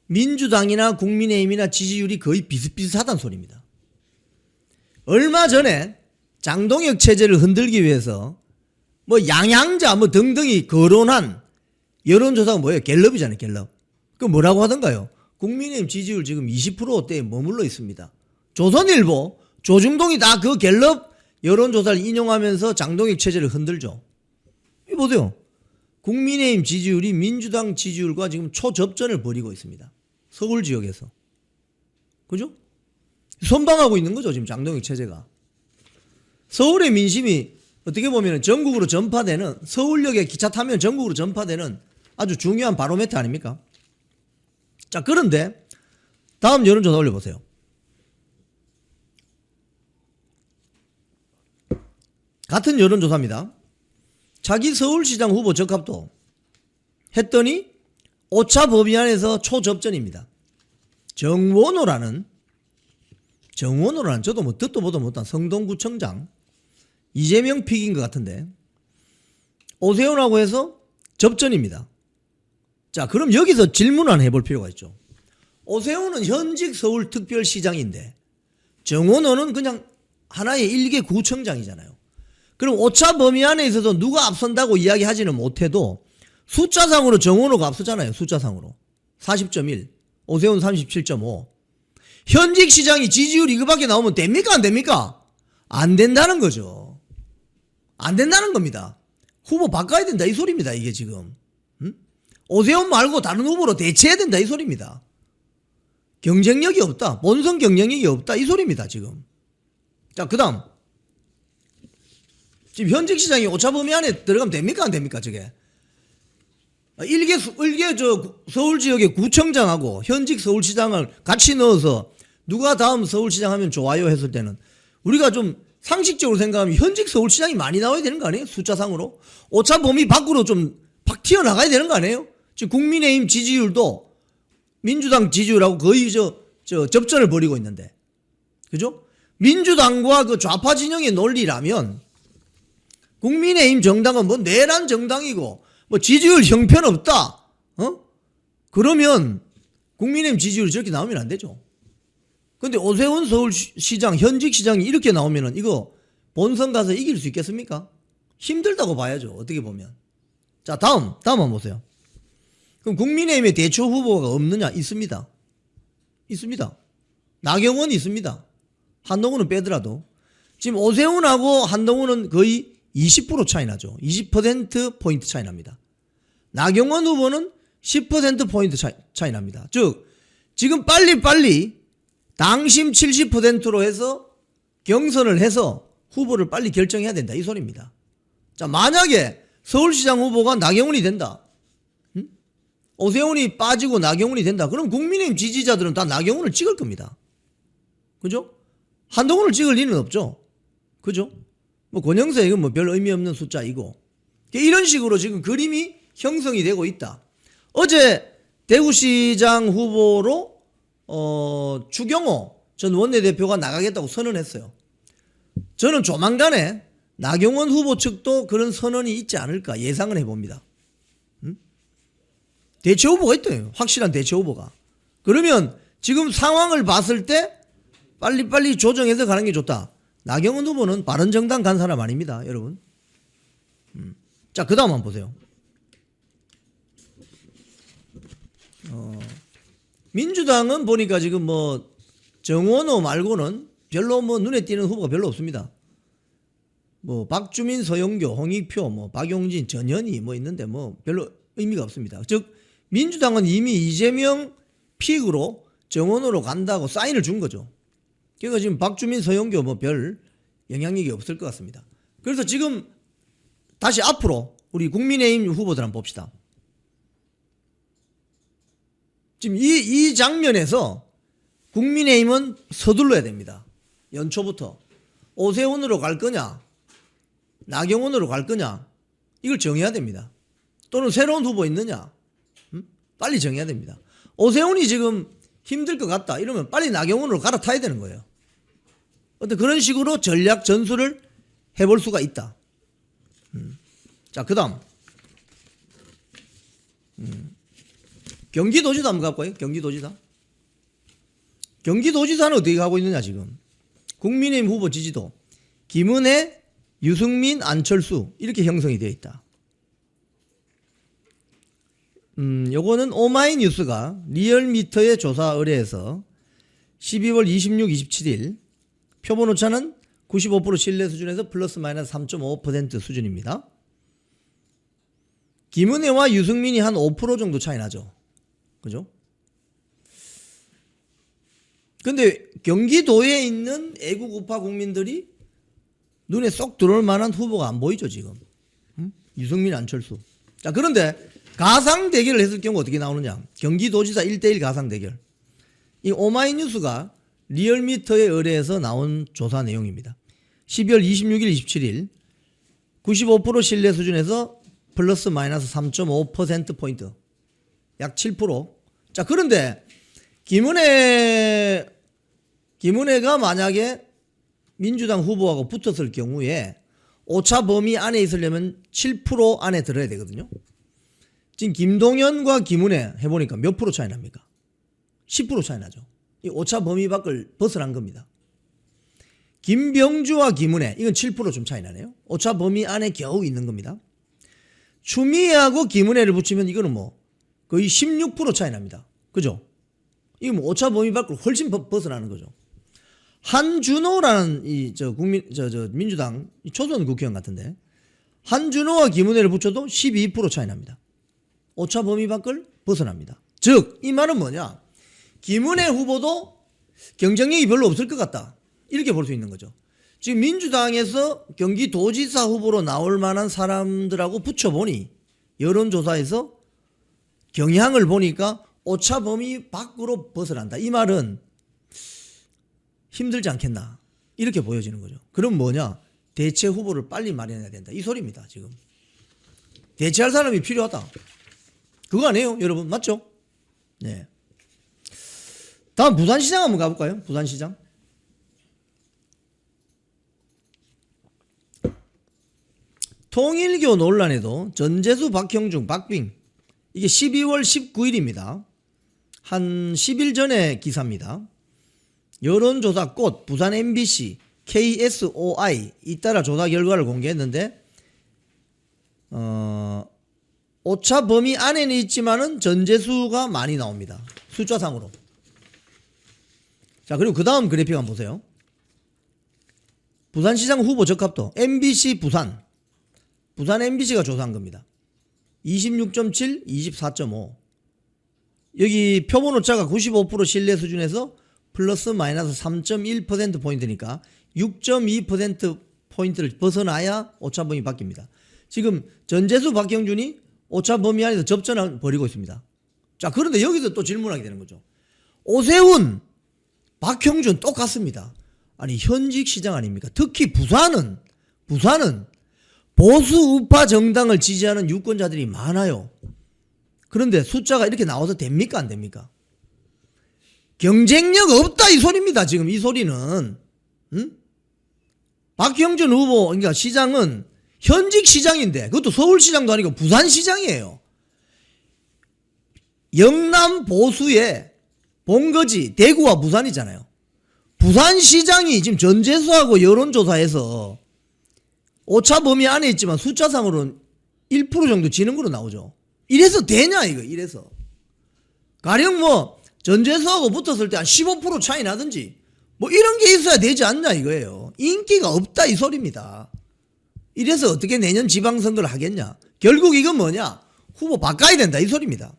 민주당이나 국민의힘이나 지지율이 거의 비슷비슷하다는 소리입니다. 얼마 전에 장동혁 체제를 흔들기 위해서 뭐 양양자 뭐 등등이 거론한 여론조사가 뭐예요? 갤럽이잖아요. 갤럽. 그 뭐라고 하던가요? 국민의힘 지지율 지금 20%대에 머물러 있습니다. 조선일보, 조중동이 다 그 갤럽 여론조사를 인용하면서 장동혁 체제를 흔들죠. 이 보세요. 국민의힘 지지율이 민주당 지지율과 지금 초접전을 벌이고 있습니다. 서울 지역에서. 그죠? 선방하고 있는 거죠. 지금 장동혁 체제가. 서울의 민심이 어떻게 보면 전국으로 전파되는, 서울역에 기차 타면 전국으로 전파되는 아주 중요한 바로메터 아닙니까? 자, 그런데 다음 여론조사 올려보세요. 같은 여론조사입니다. 자기 서울시장 후보 적합도 했더니 오차 범위 안에서 초접전입니다. 정원호라는 저도 뭐 듣도 보도 못한 성동구청장 이재명 픽인 것 같은데 오세훈하고 해서 접전입니다. 자, 그럼 여기서 질문 하나 해볼 필요가 있죠. 오세훈은 현직 서울특별시장인데 정원호는 그냥 하나의 일개 구청장이잖아요. 그럼 오차 범위 안에 있어서 누가 앞선다고 이야기하지는 못해도 숫자상으로 정원호가 앞서잖아요. 숫자상으로 40.1, 오세훈 37.5. 현직 시장이 지지율 이거밖에 나오면 됩니까? 안 됩니까? 안 된다는 거죠. 안 된다는 겁니다. 후보 바꿔야 된다 이 소리입니다. 이게 지금 오세훈 말고 다른 후보로 대체해야 된다 이 소리입니다. 경쟁력이 없다, 본선 경쟁력이 없다 이 소리입니다 지금. 자, 그 다음 지금 현직 시장이 오차 범위 안에 들어가면 됩니까? 안 됩니까? 저게 일개 서울 지역의 구청장하고 현직 서울시장을 같이 넣어서 누가 다음 서울시장 하면 좋아요 했을 때는 우리가 좀 상식적으로 생각하면 현직 서울시장이 많이 나와야 되는 거 아니에요? 숫자상으로 오차 범위 밖으로 좀 팍 튀어나가야 되는 거 아니에요? 지금 국민의힘 지지율도 민주당 지지율하고 거의 접전을 벌이고 있는데, 그죠? 민주당과 그 좌파 진영의 논리라면 국민의힘 정당은 뭐 내란 정당이고 뭐 지지율 형편없다, 그러면 국민의힘 지지율이 저렇게 나오면 안 되죠. 근데 오세훈 서울시장 현직 시장이 이렇게 나오면은 이거 본선 가서 이길 수 있겠습니까? 힘들다고 봐야죠. 어떻게 보면. 자, 다음 한번 보세요. 그럼 국민의힘의 대표 후보가 없느냐? 있습니다. 있습니다. 나경원이 있습니다. 한동훈은 빼더라도. 지금 오세훈하고 한동훈은 거의 20% 차이 나죠. 20%포인트 차이 납니다. 나경원 후보는 10%포인트 차이 납니다. 즉 지금 빨리 당심 70%로 해서 경선을 해서 후보를 빨리 결정해야 된다 이 소리입니다. 자, 만약에 서울시장 후보가 나경원이 된다, 오세훈이 빠지고 나경원이 된다, 그럼 국민의힘 지지자들은 다 나경원을 찍을 겁니다. 그죠? 한동훈을 찍을 리는 없죠. 그죠? 뭐 권영세 이건 뭐 별 의미 없는 숫자이고, 이런 식으로 지금 그림이 형성이 되고 있다. 어제 대구시장 후보로 추경호 전 원내대표가 나가겠다고 선언했어요. 저는 조만간에 나경원 후보 측도 그런 선언이 있지 않을까 예상을 해봅니다. 대체 후보가 있대요. 확실한 대체 후보가. 그러면 지금 상황을 봤을 때 빨리 조정해서 가는 게 좋다. 나경원 후보는 바른정당 간 사람 아닙니다, 여러분. 자, 그 다음 한번 보세요. 민주당은 보니까 지금 뭐 정원호 말고는 별로 뭐 눈에 띄는 후보가 별로 없습니다. 뭐 박주민, 서영교, 홍익표, 뭐 박용진, 전현희 뭐 있는데 뭐 별로 의미가 없습니다. 즉 민주당은 이미 이재명 픽으로 정원호로 간다고 사인을 준 거죠. 그러니까 지금 박주민, 서영교 뭐 별 영향력이 없을 것 같습니다. 그래서 지금 다시 앞으로 우리 국민의힘 후보들 한번 봅시다. 지금 이 장면에서 국민의힘은 서둘러야 됩니다. 연초부터 오세훈으로 갈 거냐 나경원으로 갈 거냐 이걸 정해야 됩니다. 또는 새로운 후보 있느냐 빨리 정해야 됩니다. 오세훈이 지금 힘들 것 같다 이러면 빨리 나경원으로 갈아타야 되는 거예요. 어떤 그런 식으로 전략 전술을 해볼 수가 있다. 자, 그 다음 경기도지사 한번 갖고 와요. 경기도지사는 어떻게 가고 있느냐 지금. 국민의힘 후보 지지도 김은혜, 유승민, 안철수 이렇게 형성이 되어 있다. 요거는 오마이뉴스가 리얼미터의 조사 의뢰해서 12월 26, 27일 표본 오차는 95% 신뢰 수준에서 플러스 마이너스 3.5% 수준입니다. 김은혜와 유승민이 한 5% 정도 차이 나죠. 그죠? 근데 경기도에 있는 애국 우파 국민들이 눈에 쏙 들어올 만한 후보가 안 보이죠, 지금. 유승민, 안철수. 자, 그런데 가상 대결을 했을 경우 어떻게 나오느냐? 경기도지사 1대1 가상 대결. 이 오마이뉴스가 리얼미터에 의뢰해서 나온 조사 내용입니다. 12월 26일, 27일 95% 신뢰 수준에서 플러스 마이너스 3.5%포인트. 약 7%. 자, 그런데 김은혜가 만약에 민주당 후보하고 붙었을 경우에 오차 범위 안에 있으려면 7% 안에 들어야 되거든요. 지금 김동연과 김은혜 해보니까 몇 프로 차이 납니까? 10% 차이 나죠. 이 오차 범위 밖을 벗어난 겁니다. 김병주와 김은혜 이건 7% 좀 차이 나네요. 오차 범위 안에 겨우 있는 겁니다. 추미애하고 김은혜를 붙이면 이거는 뭐 거의 16% 차이 납니다. 그죠? 이거 뭐 오차 범위 밖을 훨씬 벗어나는 거죠. 한준호라는 민주당 초선 국회의원 같은데 한준호와 김은혜를 붙여도 12% 차이 납니다. 오차 범위 밖을 벗어납니다. 즉 이 말은 뭐냐? 김은혜 후보도 경쟁력이 별로 없을 것 같다. 이렇게 볼 수 있는 거죠. 지금 민주당에서 경기도지사 후보로 나올 만한 사람들하고 붙여보니 여론조사에서 경향을 보니까 오차 범위 밖으로 벗어난다. 이 말은 힘들지 않겠나 이렇게 보여지는 거죠. 그럼 뭐냐? 대체 후보를 빨리 마련해야 된다. 이 소리입니다. 지금 대체할 사람이 필요하다. 그거 아니에요 여러분? 맞죠? 네. 다음 부산시장 한번 가볼까요? 부산시장. 통일교 논란에도 전재수, 박형중, 박빙. 이게 12월 19일입니다. 한 10일 전에 기사입니다. 여론조사 꽃 부산 MBC KSOI 잇따라 조사 결과를 공개했는데 오차 범위 안에는 있지만은 전재수가 많이 나옵니다. 숫자상으로. 자, 그리고 그 다음 그래픽 한번 보세요. 부산시장 후보 적합도 MBC 부산 MBC가 조사한 겁니다. 26.7, 24.5. 여기 표본 오차가 95% 신뢰 수준에서 플러스 마이너스 3.1%포인트니까 6.2%포인트를 벗어나야 오차 범위 바뀝니다. 지금 전재수, 박형준이 오차 범위 안에서 접전을 벌이고 있습니다. 자, 그런데 여기서 또 질문하게 되는 거죠. 오세훈, 박형준 똑같습니다. 아니 현직 시장 아닙니까? 특히 부산은 보수 우파 정당을 지지하는 유권자들이 많아요. 그런데 숫자가 이렇게 나와서 됩니까? 안 됩니까? 경쟁력 없다 이 소리입니다. 지금 이 소리는. 박형준 후보 그러니까 시장은 현직 시장인데 그것도 서울시장도 아니고 부산시장이에요. 영남 보수의 본거지 대구와 부산이잖아요. 부산시장이 지금 전재수하고 여론조사에서 오차 범위 안에 있지만 숫자상으로는 1% 정도 지는 걸로 나오죠. 이래서 되냐 이거 이래서. 가령 뭐 전재수하고 붙었을 때 한 15% 차이 나든지 뭐 이런 게 있어야 되지 않냐 이거예요. 인기가 없다 이 소리입니다. 이래서 어떻게 내년 지방선거를 하겠냐. 결국 이건 뭐냐. 후보 바꿔야 된다 이 소리입니다.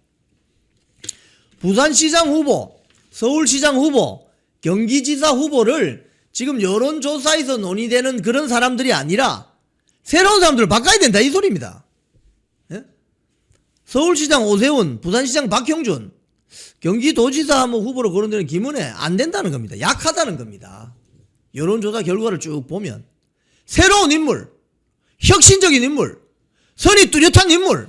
부산시장 후보, 서울시장 후보, 경기지사 후보를 지금 여론조사에서 논의되는 그런 사람들이 아니라 새로운 사람들을 바꿔야 된다 이 소리입니다. 예? 서울시장 오세훈, 부산시장 박형준, 경기도지사 뭐 후보로 거론되는 김은혜 안 된다는 겁니다. 약하다는 겁니다. 여론조사 결과를 쭉 보면 새로운 인물, 혁신적인 인물, 선이 뚜렷한 인물,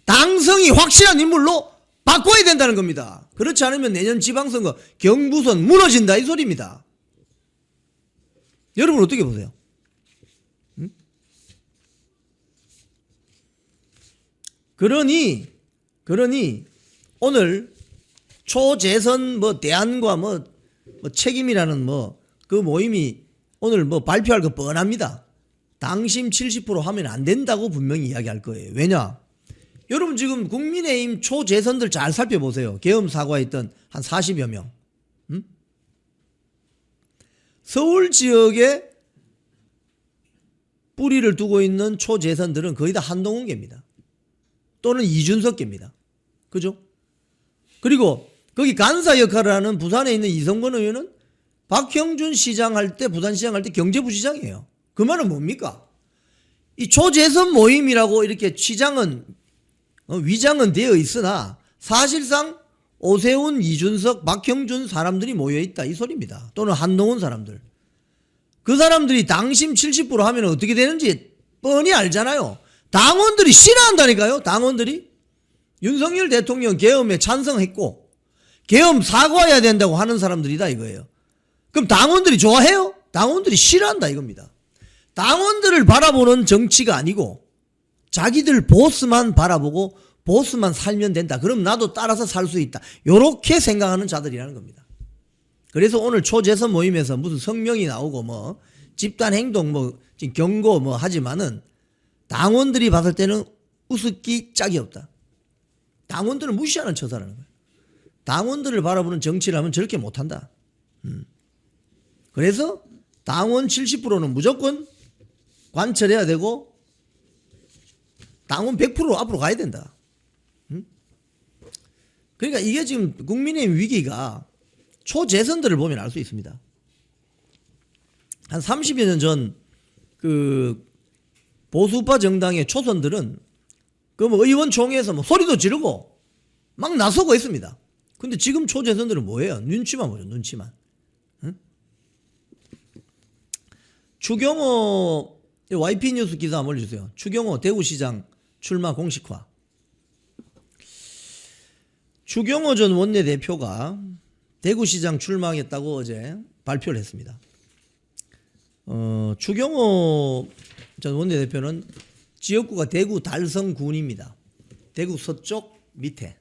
당성이 확실한 인물로 바꿔야 된다는 겁니다. 그렇지 않으면 내년 지방선거 경부선 무너진다 이 소리입니다. 여러분 어떻게 보세요? 그러니 오늘 초재선 뭐 대안과 뭐 책임이라는 뭐 그 모임이 오늘 뭐 발표할 거 뻔합니다. 당심 70% 하면 안 된다고 분명히 이야기할 거예요. 왜냐? 여러분 지금 국민의힘 초재선들 잘 살펴보세요. 계엄 사고했던 한 40여 명. 서울 지역에 뿌리를 두고 있는 초재선들은 거의 다 한동훈계입니다. 또는 이준석계입니다. 그죠? 그리고 거기 간사 역할을 하는 부산에 있는 이성건 의원은 박형준 시장 할 때 부산시장 할 때 경제부시장이에요. 그 말은 뭡니까? 이 초재선 모임이라고 이렇게 시장은 위장은 되어 있으나 사실상 오세훈, 이준석, 박형준 사람들이 모여있다 이 소리입니다. 또는 한동훈 사람들. 그 사람들이 당심 70% 하면 어떻게 되는지 뻔히 알잖아요. 당원들이 싫어한다니까요. 당원들이. 윤석열 대통령 계엄에 찬성했고 계엄 사과해야 된다고 하는 사람들이다 이거예요. 그럼 당원들이 좋아해요? 당원들이 싫어한다 이겁니다. 당원들을 바라보는 정치가 아니고 자기들 보스만 바라보고 보스만 살면 된다. 그럼 나도 따라서 살 수 있다. 요렇게 생각하는 자들이라는 겁니다. 그래서 오늘 초재선 모임에서 무슨 성명이 나오고 뭐 집단 행동 뭐 경고 뭐 하지만은 당원들이 봤을 때는 우습기 짝이 없다. 당원들을 무시하는 처사라는 거예요. 당원들을 바라보는 정치를 하면 저렇게 못한다. 그래서 당원 70%는 무조건 관철해야 되고 당원 100% 앞으로 가야 된다. 그러니까 이게 지금 국민의힘 위기가 초재선들을 보면 알 수 있습니다. 한 30여 년 전 그 보수파 정당의 초선들은 그 뭐 의원총회에서 뭐 소리도 지르고 막 나서고 있습니다. 근데 지금 초재선들은 뭐예요? 눈치만 보죠, 눈치만. 응? 추경호 YP 뉴스 기사 한번 올려주세요. 추경호 대구시장 출마 공식화. 추경호 전 원내대표가 대구시장 출마하겠다고 어제 발표를 했습니다. 추경호 전 원내대표는 지역구가 대구 달성군입니다. 대구 서쪽 밑에.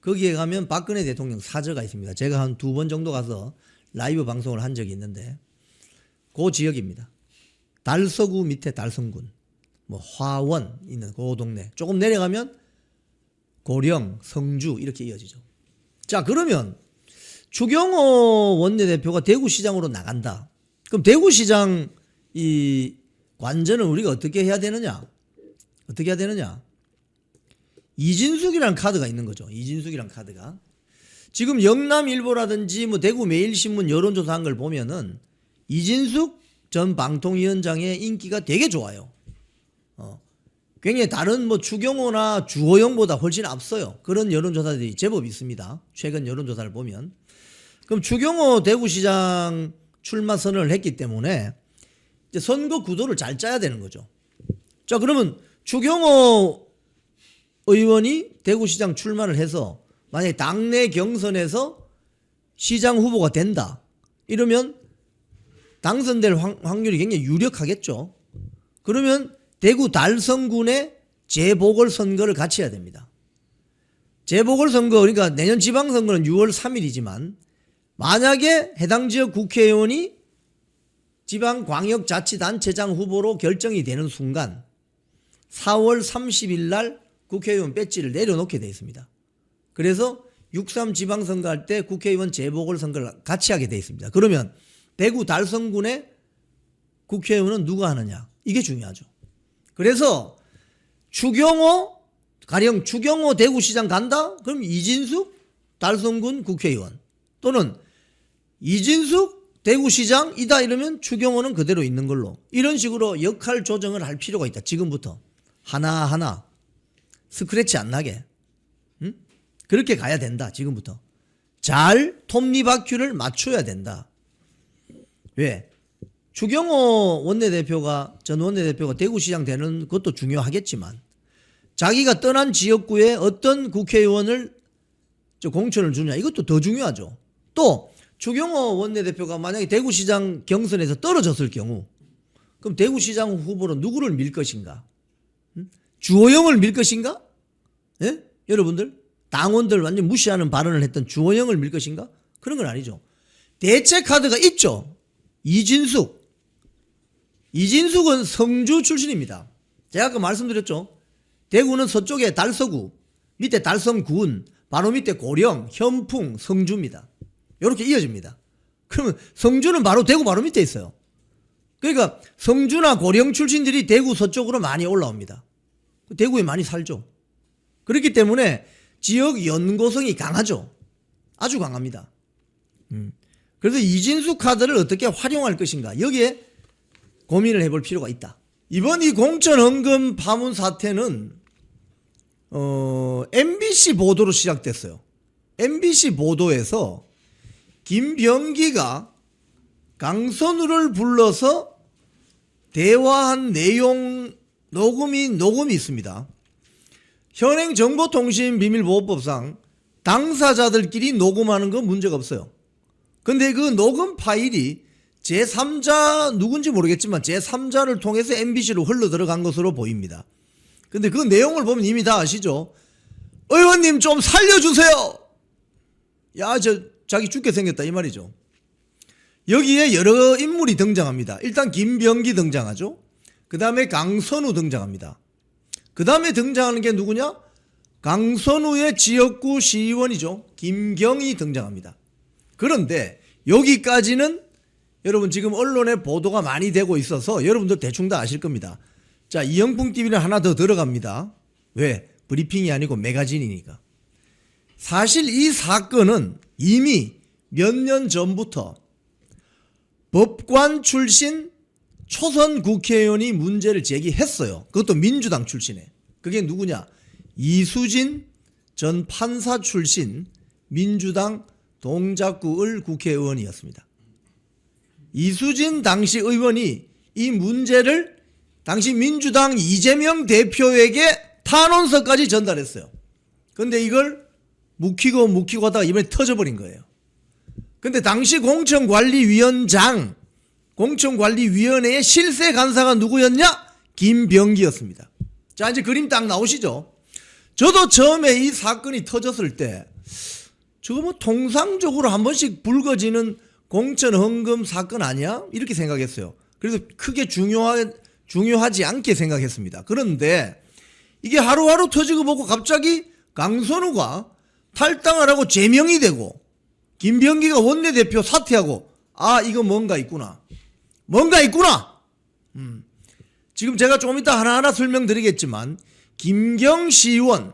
거기에 가면 박근혜 대통령 사저가 있습니다. 제가 한 2번 정도 가서 라이브 방송을 한 적이 있는데 그 지역입니다. 달서구 밑에 달성군. 뭐 화원 있는 그 동네. 조금 내려가면 고령, 성주 이렇게 이어지죠. 자, 그러면 추경호 원내대표가 대구시장으로 나간다. 그럼 대구시장 이 관전을 우리가 어떻게 해야 되느냐? 어떻게 해야 되느냐? 이진숙이라는 카드가 있는 거죠. 이진숙이라는 카드가. 지금 영남일보라든지 뭐 대구매일신문 여론조사한 걸 보면은 이진숙 전 방통위원장의 인기가 되게 좋아요. 굉장히 다른 뭐 추경호나 주호영보다 훨씬 앞서요. 그런 여론조사들이 제법 있습니다. 최근 여론조사를 보면. 그럼 추경호 대구시장 출마 선언을 했기 때문에 이제 선거 구도를 잘 짜야 되는 거죠. 자, 그러면 추경호 의원이 대구시장 출마를 해서 만약에 당내 경선에서 시장 후보가 된다. 이러면 당선될 확률이 굉장히 유력하겠죠. 그러면 대구 달성군의 재보궐선거를 같이 해야 됩니다. 재보궐선거, 그러니까 내년 지방선거는 6월 3일이지만 만약에 해당 지역 국회의원이 지방광역자치단체장 후보로 결정이 되는 순간 4월 30일 날 국회의원 배지를 내려놓게 되어 있습니다. 그래서 6.3 지방선거 할 때 국회의원 재보궐선거를 같이 하게 되어 있습니다. 그러면 대구 달성군의 국회의원은 누가 하느냐? 이게 중요하죠. 그래서 가령 추경호 대구시장 간다? 그럼 이진숙 달성군 국회의원 또는 이진숙 대구시장이다 이러면 추경호는 그대로 있는 걸로 이런 식으로 역할 조정을 할 필요가 있다. 지금부터 하나하나 스크래치 안 나게 그렇게 가야 된다. 지금부터 잘 톱니바퀴를 맞춰야 된다. 왜? 추경호 전 원내대표가 대구시장 되는 것도 중요하겠지만 자기가 떠난 지역구에 어떤 국회의원을 공천을 주냐 이것도 더 중요하죠. 또 추경호 원내대표가 만약에 대구시장 경선에서 떨어졌을 경우 그럼 대구시장 후보로 누구를 밀 것인가? 주호영을 밀 것인가? 예? 여러분들 당원들 완전 무시하는 발언을 했던 주호영을 밀 것인가? 그런 건 아니죠. 대체 카드가 있죠. 이진숙은 성주 출신입니다. 제가 아까 말씀드렸죠. 대구는 서쪽에 달서구, 밑에 달성군, 바로 밑에 고령, 현풍, 성주입니다. 이렇게 이어집니다. 그러면 성주는 바로 대구 바로 밑에 있어요. 그러니까 성주나 고령 출신들이 대구 서쪽으로 많이 올라옵니다. 대구에 많이 살죠. 그렇기 때문에 지역 연고성이 강하죠. 아주 강합니다. 그래서 이진숙 카드를 어떻게 활용할 것인가 여기에 고민을 해볼 필요가 있다. 이번 이 공천 헌금 파문 사태는 MBC 보도로 시작됐어요. MBC 보도에서 김병기가 강선우를 불러서 대화한 내용 녹음이 있습니다. 현행 정보통신비밀보호법상 당사자들끼리 녹음하는 건 문제가 없어요. 근데 그 녹음 파일이 제3자 누군지 모르겠지만 제3자를 통해서 MBC로 흘러 들어간 것으로 보입니다. 근데 그 내용을 보면 이미 다 아시죠? 의원님 좀 살려주세요. 야, 자기 죽게 생겼다 이 말이죠. 여기에 여러 인물이 등장합니다. 일단 김병기 등장하죠. 그 다음에 강선우 등장합니다. 그 다음에 등장하는 게 누구냐? 강선우의 지역구 시의원이죠. 김경희 등장합니다. 그런데 여기까지는 여러분 지금 언론에 보도가 많이 되고 있어서 여러분들 대충 다 아실 겁니다. 자, 이영풍TV는 하나 더 들어갑니다. 왜? 브리핑이 아니고 매거진이니까. 사실 이 사건은 이미 몇 년 전부터 법관 출신 초선 국회의원이 문제를 제기했어요. 그것도 민주당 출신에. 그게 누구냐? 이수진 전 판사 출신 민주당 동작구 을 국회의원이었습니다. 이수진 당시 의원이 이 문제를 당시 민주당 이재명 대표에게 탄원서까지 전달했어요. 근데 이걸 묵히고 하다가 이번에 터져버린 거예요. 근데 당시 공천관리위원회의 실세 간사가 누구였냐? 김병기였습니다. 자, 이제 그림 딱 나오시죠? 저도 처음에 이 사건이 터졌을 때 저거 뭐 통상적으로 한 번씩 불거지는 공천 헌금 사건 아니야? 이렇게 생각했어요. 그래서 크게 중요하지 않게 생각했습니다. 그런데 이게 하루하루 터지고 보고 갑자기 강선우가 탈당을 하고 제명이 되고 김병기가 원내대표 사퇴하고 아, 이거 뭔가 있구나. 지금 제가 조금 이따 하나하나 설명드리겠지만 김경시의원,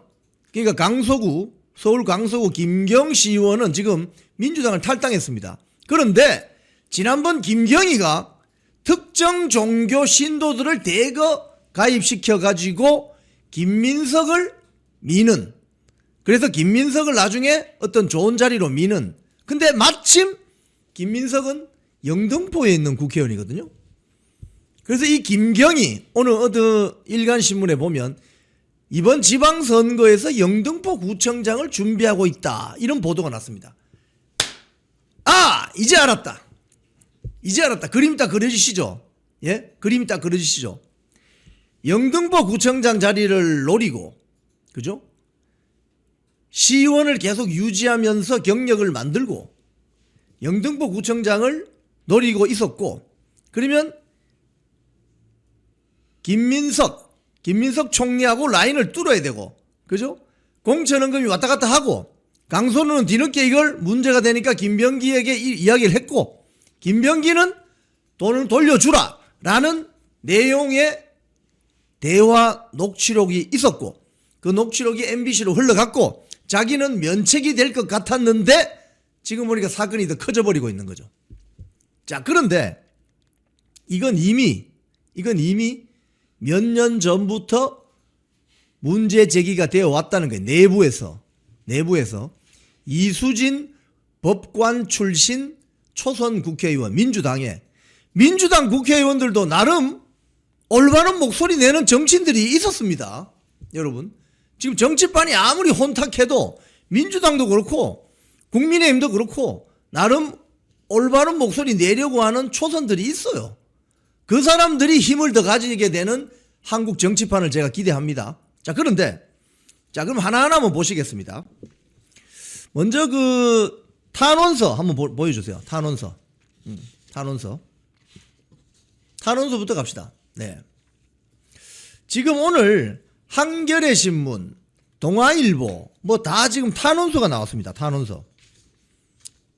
그러니까 강서구, 서울 강서구 김경시의원은 지금 민주당을 탈당했습니다. 그런데 지난번 김경희가 특정 종교 신도들을 대거 가입시켜 가지고 김민석을 미는, 그래서 김민석을 나중에 어떤 좋은 자리로 미는, 근데 마침 김민석은 영등포에 있는 국회의원이거든요. 그래서 이 김경희 오늘 어느 일간신문에 보면 이번 지방선거에서 영등포 구청장을 준비하고 있다 이런 보도가 났습니다. 아, 이제 알았다. 그림 딱 그려주시죠. 예? 그림 딱 그려주시죠. 영등포 구청장 자리를 노리고, 그죠? 시의원을 계속 유지하면서 경력을 만들고 영등포 구청장을 노리고 있었고, 그러면 김민석 총리하고 라인을 뚫어야 되고, 그죠? 공천헌금이 왔다 갔다 하고, 강선우는 뒤늦게 이걸 문제가 되니까 김병기에게 이야기를 했고, 김병기는 돈을 돌려주라 라는 내용의 대화 녹취록이 있었고, 그 녹취록이 MBC로 흘러갔고 자기는 면책이 될 것 같았는데 지금 보니까 사건이 더 커져버리고 있는 거죠. 자, 그런데 이건 이미 몇 년 전부터 문제 제기가 되어 왔다는 거예요. 내부에서 이수진 법관 출신 초선 국회의원, 민주당 국회의원들도 나름 올바른 목소리 내는 정치인들이 있었습니다. 여러분, 지금 정치판이 아무리 혼탁해도 민주당도 그렇고 국민의힘도 그렇고 나름 올바른 목소리 내려고 하는 초선들이 있어요. 그 사람들이 힘을 더 가지게 되는 한국 정치판을 제가 기대합니다. 자, 그런데 그럼 하나하나 한번 보시겠습니다. 먼저 그 탄원서 한번 보여주세요. 탄원서부터 갑시다. 네. 지금 오늘 한겨레 신문, 동아일보 뭐 다 지금 탄원서가 나왔습니다. 탄원서.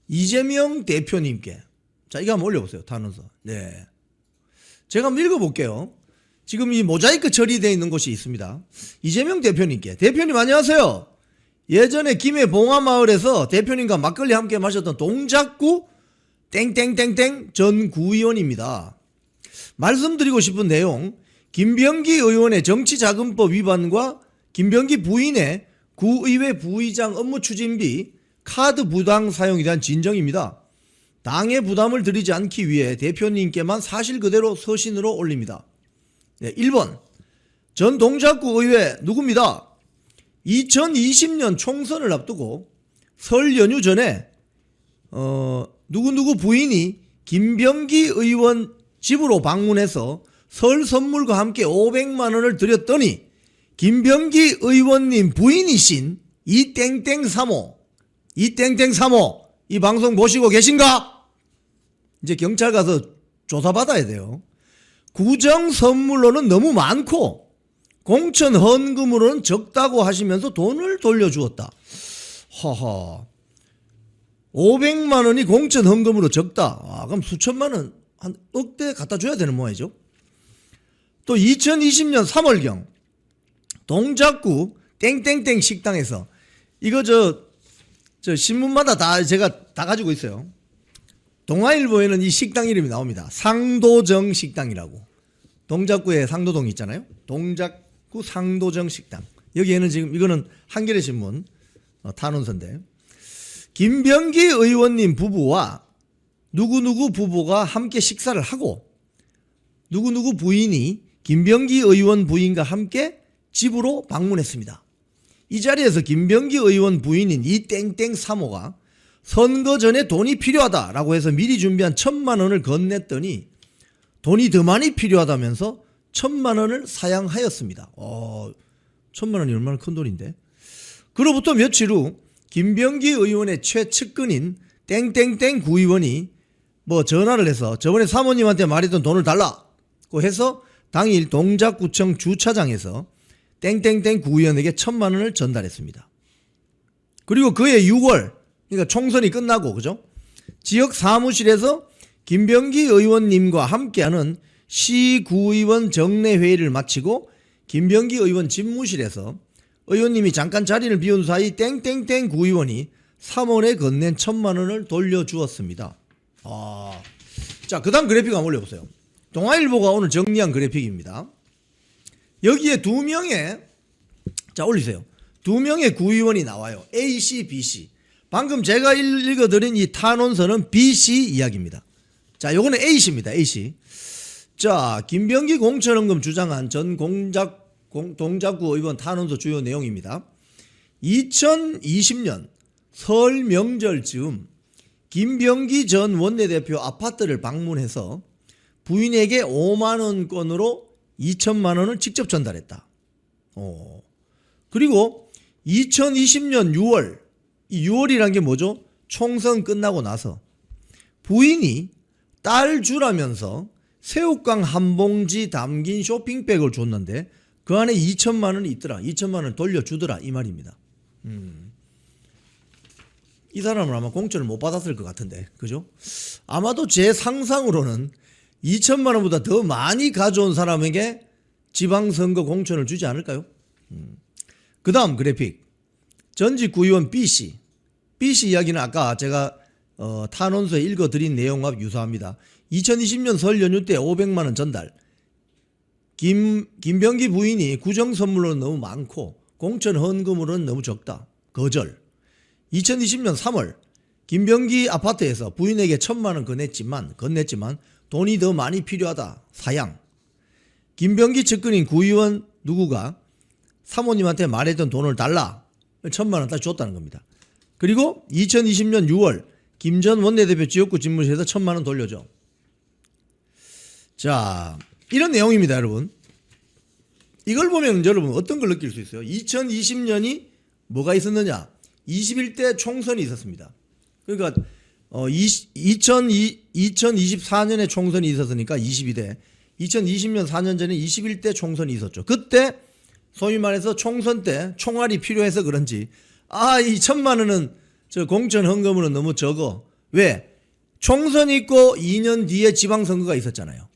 이재명 대표님께. 자, 이거 한번 올려보세요. 탄원서. 네. 제가 한번 읽어볼게요. 지금 이 모자이크 처리되어 있는 곳이 있습니다. 이재명 대표님께. 대표님 안녕하세요. 예전에 김해 봉화마을에서 대표님과 막걸리 함께 마셨던 동작구 땡땡땡땡 전 구의원입니다. 말씀드리고 싶은 내용, 김병기 의원의 정치자금법 위반과 김병기 부인의 구의회 부의장 업무 추진비 카드 부당 사용에 대한 진정입니다. 당의 부담을 드리지 않기 위해 대표님께만 사실 그대로 서신으로 올립니다. 네, 1번 전 동작구 의회 누구입니다. 2020년 총선을 앞두고 설 연휴 전에 누구누구 부인이 김병기 의원 집으로 방문해서 설 선물과 함께 500만 원을 드렸더니 김병기 의원님 부인이신 이 땡땡 사모 이 방송 보시고 계신가? 이제 경찰 가서 조사받아야 돼요. 구정 선물로는 너무 많고 공천 헌금으로는 적다고 하시면서 돈을 돌려주었다. 허허. 500만 원이 공천 헌금으로 적다. 그럼 수천만 원, 한 억대 갖다 줘야 되는 모양이죠. 또 2020년 3월경 동작구 땡땡땡 식당에서 이거 저 신문마다 다 제가 다 가지고 있어요. 동아일보에는 이 식당 이름이 나옵니다. 상도정 식당이라고. 동작구에 상도동 있잖아요. 동작구 상도정 식당. 여기에는 지금 이거는 한겨레 신문 탄원서인데 김병기 의원님 부부와 누구누구 부부가 함께 식사를 하고 누구누구 부인이 김병기 의원 부인과 함께 집으로 방문했습니다. 이 자리에서 김병기 의원 부인인 이 땡땡 사모가 선거 전에 돈이 필요하다라고 해서 미리 준비한 1,000만 원을 건넸더니 돈이 더 많이 필요하다면서 1,000만 원을 사양하였습니다. 1,000만 원이 얼마나 큰 돈인데. 그로부터 며칠 후 김병기 의원의 최측근인 땡땡땡 구의원이 전화를 해서 저번에 사모님한테 말했던 돈을 달라고 해서 당일 동작구청 주차장에서 땡땡땡 구의원에게 1,000만 원을 전달했습니다. 그리고 그해 6월, 그러니까 총선이 끝나고, 그죠? 지역 사무실에서 김병기 의원님과 함께하는 시구의원 정례회의를 마치고 김병기 의원 집무실에서 의원님이 잠깐 자리를 비운 사이 땡땡땡 구의원이 3월에 건넨 1,000만 원을 돌려주었습니다. 자, 그 다음 그래픽 한번 올려보세요. 동아일보가 오늘 정리한 그래픽입니다. 여기에 두 명의, 자, 올리세요. 두 명의 구의원이 나와요. A씨, B씨. 방금 제가 읽어드린 이 탄원서는 B씨 이야기입니다. 자, 요거는 A씨입니다. A씨. 자, 김병기 공천헌금 주장한 전 동작구 의원 탄원서 주요 내용입니다. 2020년 설 명절 즈음 김병기 전 원내대표 아파트를 방문해서 부인에게 5만 원권으로 2천만 원을 직접 전달했다. 그리고 2020년 6월, 이 6월이란 게 뭐죠? 총선 끝나고 나서 부인이 딸 주라면서 새우깡 한 봉지 담긴 쇼핑백을 줬는데 그 안에 2천만 원이 있더라. 2천만 원을 돌려주더라. 이 말입니다. 이 사람은 아마 공천을 못 받았을 것 같은데, 그죠? 아마도 제 상상으로는 2천만 원보다 더 많이 가져온 사람에게 지방선거 공천을 주지 않을까요? 그 다음 그래픽. 전직 구의원 B씨. B씨 이야기는 아까 제가 탄원서에 읽어드린 내용과 유사합니다. 2020년 설 연휴 때 500만 원 전달. 김병기 부인이 구정선물로는 너무 많고 공천 헌금으로는 너무 적다. 거절. 2020년 3월 김병기 아파트에서 부인에게 1,000만 원 건넸지만 돈이 더 많이 필요하다. 사양. 김병기 측근인 구의원 누구가 사모님한테 말했던 돈을 달라. 1,000만 원 다시 줬다는 겁니다. 그리고 2020년 6월 김 전 원내대표 지역구 집무실에서 1,000만 원 돌려줘. 자, 이런 내용입니다, 여러분. 이걸 보면 여러분 어떤 걸 느낄 수 있어요? 2020년이 뭐가 있었느냐? 21대 총선이 있었습니다. 그러니까 2024년에 총선이 있었으니까 22대. 2020년 4년 전에 21대 총선이 있었죠. 그때 소위 말해서 총선 때 총알이 필요해서 그런지 이 1,000만 원은 저 공천 헌금으로 너무 적어. 왜? 총선 있고 2년 뒤에 지방선거가 있었잖아요.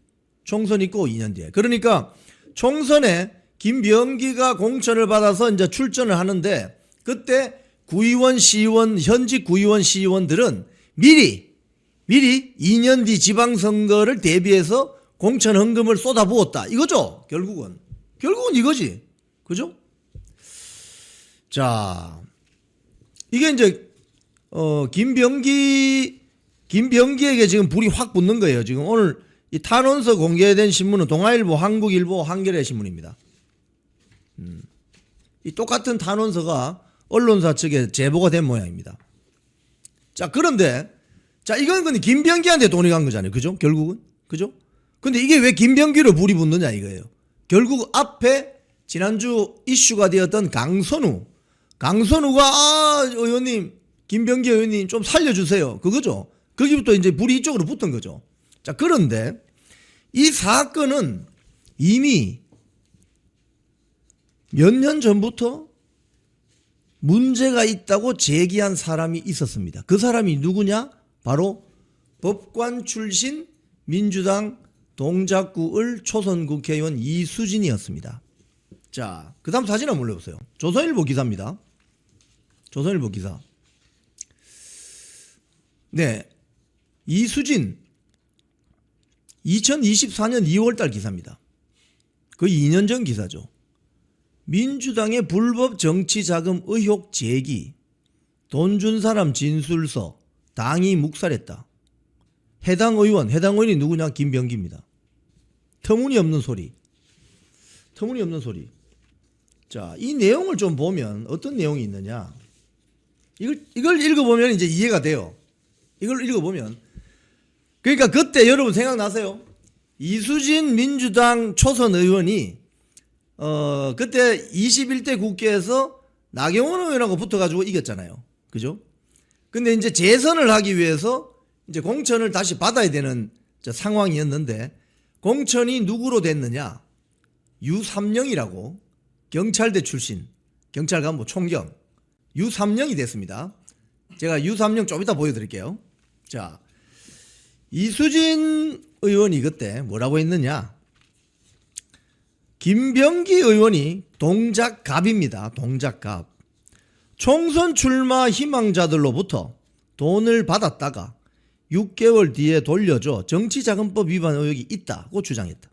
총선 있고 2년 뒤에. 그러니까 총선에 김병기가 공천을 받아서 이제 출전을 하는데 그때 구의원, 시의원, 현직 구의원, 시의원들은 미리 2년 뒤 지방선거를 대비해서 공천 헌금을 쏟아부었다. 이거죠. 결국은 이거지. 그죠? 자, 이게 이제 김병기에게 지금 불이 확 붙는 거예요. 지금 오늘 이 탄원서 공개된 신문은 동아일보, 한국일보, 한겨레 신문입니다. 이 똑같은 탄원서가 언론사 측에 제보가 된 모양입니다. 자, 그런데 자, 이건 근데 김병기한테 돈이 간 거잖아요. 그죠? 결국은. 그죠? 근데 이게 왜 김병기로 불이 붙느냐 이거예요. 결국 앞에 지난주 이슈가 되었던 강선우가 의원님, 김병기 의원님 좀 살려주세요. 그거죠. 거기부터 이제 불이 이쪽으로 붙은 거죠. 자, 그런데 이 사건은 이미 몇 년 전부터 문제가 있다고 제기한 사람이 있었습니다. 그 사람이 누구냐? 바로 법관 출신 민주당 동작구을 초선 국회의원 이수진이었습니다. 자, 그 다음 사진 한번 올려보세요. 조선일보 기사입니다. 조선일보 기사. 네, 이수진 2024년 2월달 기사입니다. 거의 2년 전 기사죠. 민주당의 불법 정치자금 의혹 제기, 돈 준 사람 진술서, 당이 묵살했다. 해당 의원이 누구냐? 김병기입니다. 터무니없는 소리. 자, 이 내용을 좀 보면 어떤 내용이 있느냐? 이걸 읽어보면 이제 이해가 돼요. 이걸 읽어보면. 그러니까 그때 여러분 생각나세요? 이수진 민주당 초선 의원이 그때 21대 국회에서 나경원 의원하고 붙어가지고 이겼잖아요. 그죠? 근데 이제 재선을 하기 위해서 이제 공천을 다시 받아야 되는 상황이었는데, 공천이 누구로 됐느냐? 유삼영이라고 경찰대 출신, 경찰간부 총경 유삼영이 됐습니다. 제가 유삼영 좀 이따 보여드릴게요. 자, 이수진 의원이 그때 뭐라고 했느냐? 김병기 의원이 동작갑입니다. 동작갑. 총선 출마 희망자들로부터 돈을 받았다가 6개월 뒤에 돌려줘 정치자금법 위반 의혹이 있다고 주장했다.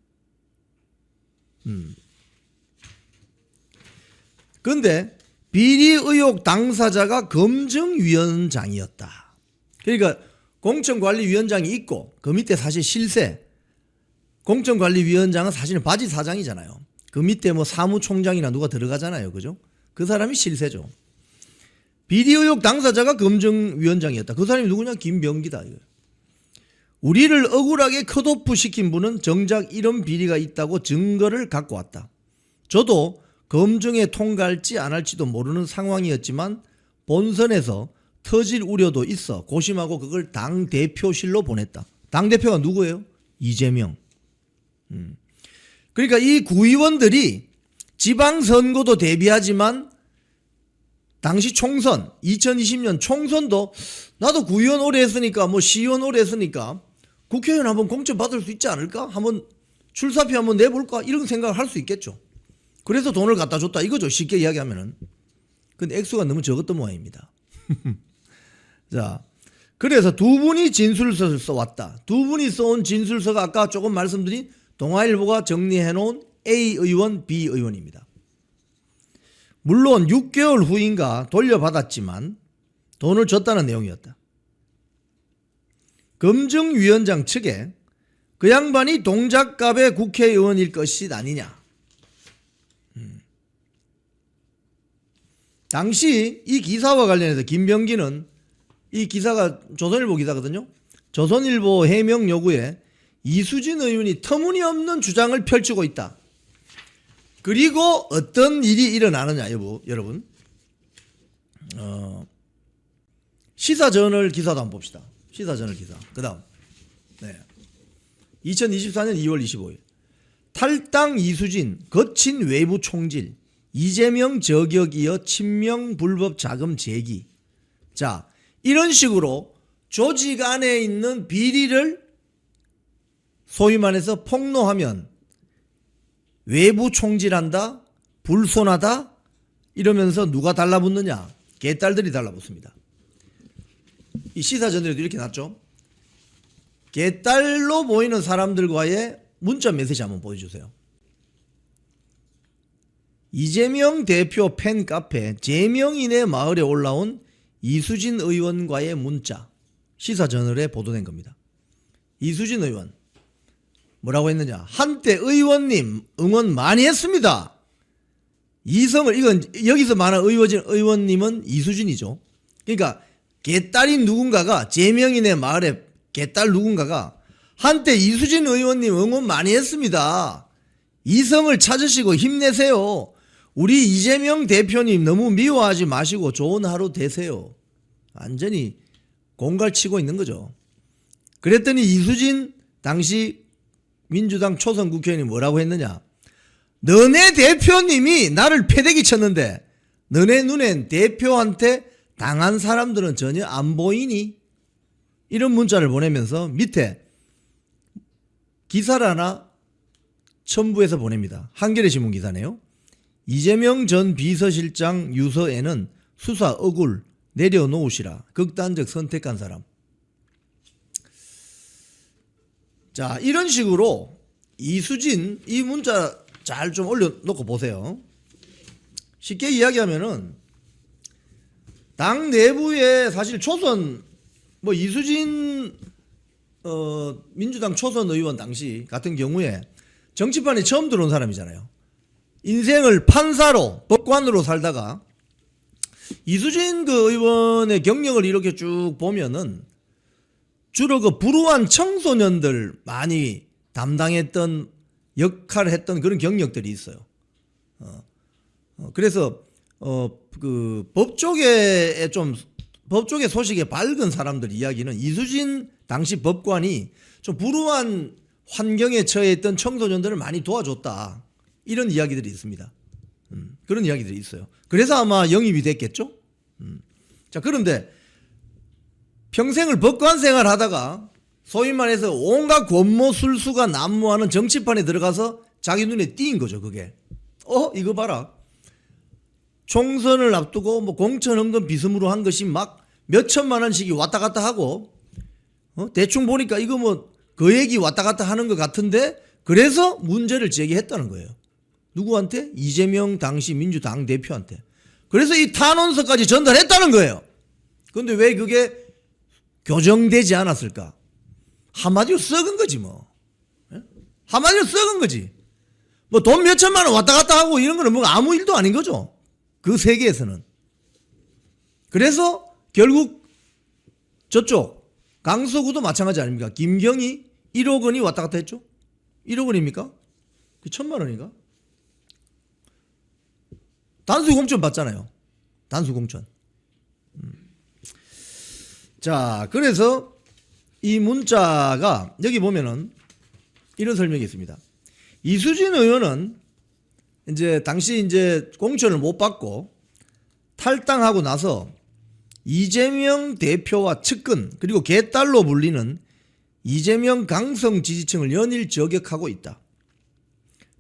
그런데 비리 의혹 당사자가 검증위원장이었다. 그러니까 공천관리위원장이 있고 그 밑에 사실 실세, 공천관리위원장은 사실은 바지 사장이잖아요. 그 밑에 뭐 사무총장이나 누가 들어가잖아요. 그죠? 그 사람이 실세죠. 비리 의혹 당사자가 검증위원장이었다. 그 사람이 누구냐? 김병기다. 우리를 억울하게 컷오프 시킨 분은 정작 이런 비리가 있다고 증거를 갖고 왔다. 저도 검증에 통과할지 안 할지도 모르는 상황이었지만 본선에서 터질 우려도 있어 고심하고 그걸 당대표실로 보냈다. 당대표가 누구예요? 이재명. 그러니까 이 구의원들이 지방선거도 대비하지만 당시 총선 2020년 총선도 나도 구의원 오래 했으니까 뭐 시의원 오래 했으니까 국회의원 한번 공천 받을 수 있지 않을까? 한번 출사표 한번 내볼까? 이런 생각을 할 수 있겠죠. 그래서 돈을 갖다 줬다 이거죠. 쉽게 이야기하면은. 근데 액수가 너무 적었던 모양입니다. 자, 그래서 두 분이 진술서를 써왔다. 두 분이 써온 진술서가 아까 조금 말씀드린 동아일보가 정리해놓은 A 의원, B 의원입니다. 물론 6개월 후인가 돌려받았지만 돈을 줬다는 내용이었다. 검증위원장 측에 그 양반이 동작갑의 국회의원일 것이 아니냐. 당시 이 기사와 관련해서 김병기는, 이 기사가 조선일보 기사거든요. 조선일보 해명 요구에 이수진 의원이 터무니없는 주장을 펼치고 있다. 그리고 어떤 일이 일어나느냐 여러분. 시사저널 기사도 한번 봅시다. 시사저널 기사. 그 다음 2024년 2월 25일 탈당 이수진 거친 외부 총질, 이재명 저격 이어 친명 불법 자금 제기. 자, 이런 식으로 조직 안에 있는 비리를 소위 말해서 폭로하면 외부 총질한다, 불손하다 이러면서 누가 달라붙느냐? 개딸들이 달라붙습니다. 이 시사전에도 이렇게 났죠. 개딸로 보이는 사람들과의 문자 메시지 한번 보여주세요. 이재명 대표 팬카페 제명인의 마을에 올라온 이수진 의원과의 문자, 시사저널에 보도된 겁니다. 이수진 의원 뭐라고 했느냐. 한때 의원님 응원 많이 했습니다. 이성을, 이건 여기서 말하는 의원님은 이수진이죠. 그러니까 개딸인 누군가가, 제명인의 마을에 개딸 누군가가 한때 이수진 의원님 응원 많이 했습니다. 이성을 찾으시고 힘내세요. 우리 이재명 대표님 너무 미워하지 마시고 좋은 하루 되세요. 완전히 공갈치고 있는 거죠. 그랬더니 이수진 당시 민주당 초선 국회의원이 뭐라고 했느냐. 너네 대표님이 나를 패대기 쳤는데 너네 눈엔 대표한테 당한 사람들은 전혀 안 보이니? 이런 문자를 보내면서 밑에 기사를 하나 첨부해서 보냅니다. 한겨레 신문 기사네요. 이재명 전 비서실장 유서에는 수사 억울 내려놓으시라. 극단적 선택한 사람. 자, 이런 식으로 이수진 이 문자 잘 좀 올려놓고 보세요. 쉽게 이야기하면은 당 내부에 사실 초선 뭐 이수진 민주당 초선 의원 당시 같은 경우에 정치판에 처음 들어온 사람이잖아요. 인생을 판사로 법관으로 살다가 이수진 그 의원의 경력을 이렇게 쭉 보면은 주로 그 불우한 청소년들 많이 담당했던 역할을 했던 그런 경력들이 있어요. 그래서 그 법 쪽에 소식에 밝은 사람들 이야기는 이수진 당시 법관이 좀 불우한 환경에 처해 있던 청소년들을 많이 도와줬다. 이런 이야기들이 있습니다. 그런 이야기들이 있어요. 그래서 아마 영입이 됐겠죠? 자, 그런데 평생을 법관 생활 하다가 소위 말해서 온갖 권모술수가 난무하는 정치판에 들어가서 자기 눈에 띄인 거죠, 그게. 이거 봐라. 총선을 앞두고 뭐 공천헌금 비스무로 한 것이 막 몇천만 원씩이 왔다 갔다 하고, 대충 보니까 이거 뭐 그 얘기 왔다 갔다 하는 것 같은데, 그래서 문제를 제기했다는 거예요. 누구한테? 이재명 당시 민주당 대표한테. 그래서 이 탄원서까지 전달했다는 거예요. 그런데 왜 그게 교정되지 않았을까? 한마디로 썩은 거지 뭐. 한마디로 썩은 거지. 뭐 돈 몇천만 원 왔다 갔다 하고 이런 거는 뭐 아무 일도 아닌 거죠. 그 세계에서는. 그래서 결국 저쪽 강서구도 마찬가지 아닙니까? 김경희 1억 원이 왔다 갔다 했죠. 1억 원입니까? 그 1,000만 원인가? 단수 공천 받잖아요. 단수 공천. 자, 그래서 이 문자가 여기 보면은 이런 설명이 있습니다. 이수진 의원은 이제 당시 이제 공천을 못 받고 탈당하고 나서 이재명 대표와 측근 그리고 개딸로 불리는 이재명 강성 지지층을 연일 저격하고 있다.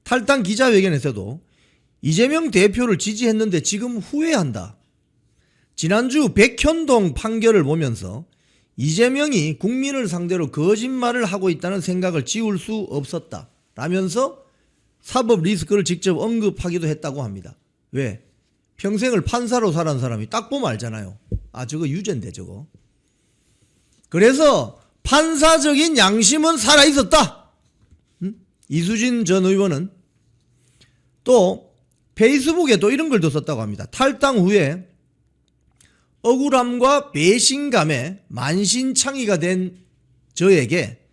탈당 기자회견에서도 이재명 대표를 지지했는데 지금 후회한다. 지난주 백현동 판결을 보면서 이재명이 국민을 상대로 거짓말을 하고 있다는 생각을 지울 수 없었다. 라면서 사법 리스크를 직접 언급하기도 했다고 합니다. 왜? 평생을 판사로 살아온 사람이 딱 보면 알잖아요. 저거 유죄인데 저거. 그래서 판사적인 양심은 살아있었다. 이수진 전 의원은 또 페이스북에 또 이런 글도 썼다고 합니다. 탈당 후에 억울함과 배신감에 만신창이가 된 저에게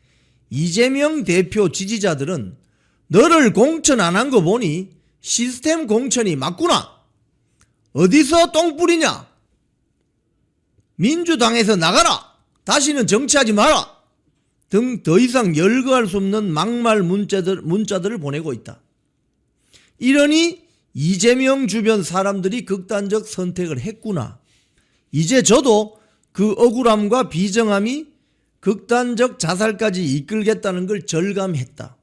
이재명 대표 지지자들은 너를 공천 안 한 거 보니 시스템 공천이 맞구나. 어디서 똥 뿌리냐. 민주당에서 나가라. 다시는 정치하지 마라. 등 더 이상 열거할 수 없는 막말 문자들을 보내고 있다. 이러니 이재명 주변 사람들이 극단적 선택을 했구나. 이제 저도 그 억울함과 비정함이 극단적 자살까지 이끌겠다는 걸 절감했다.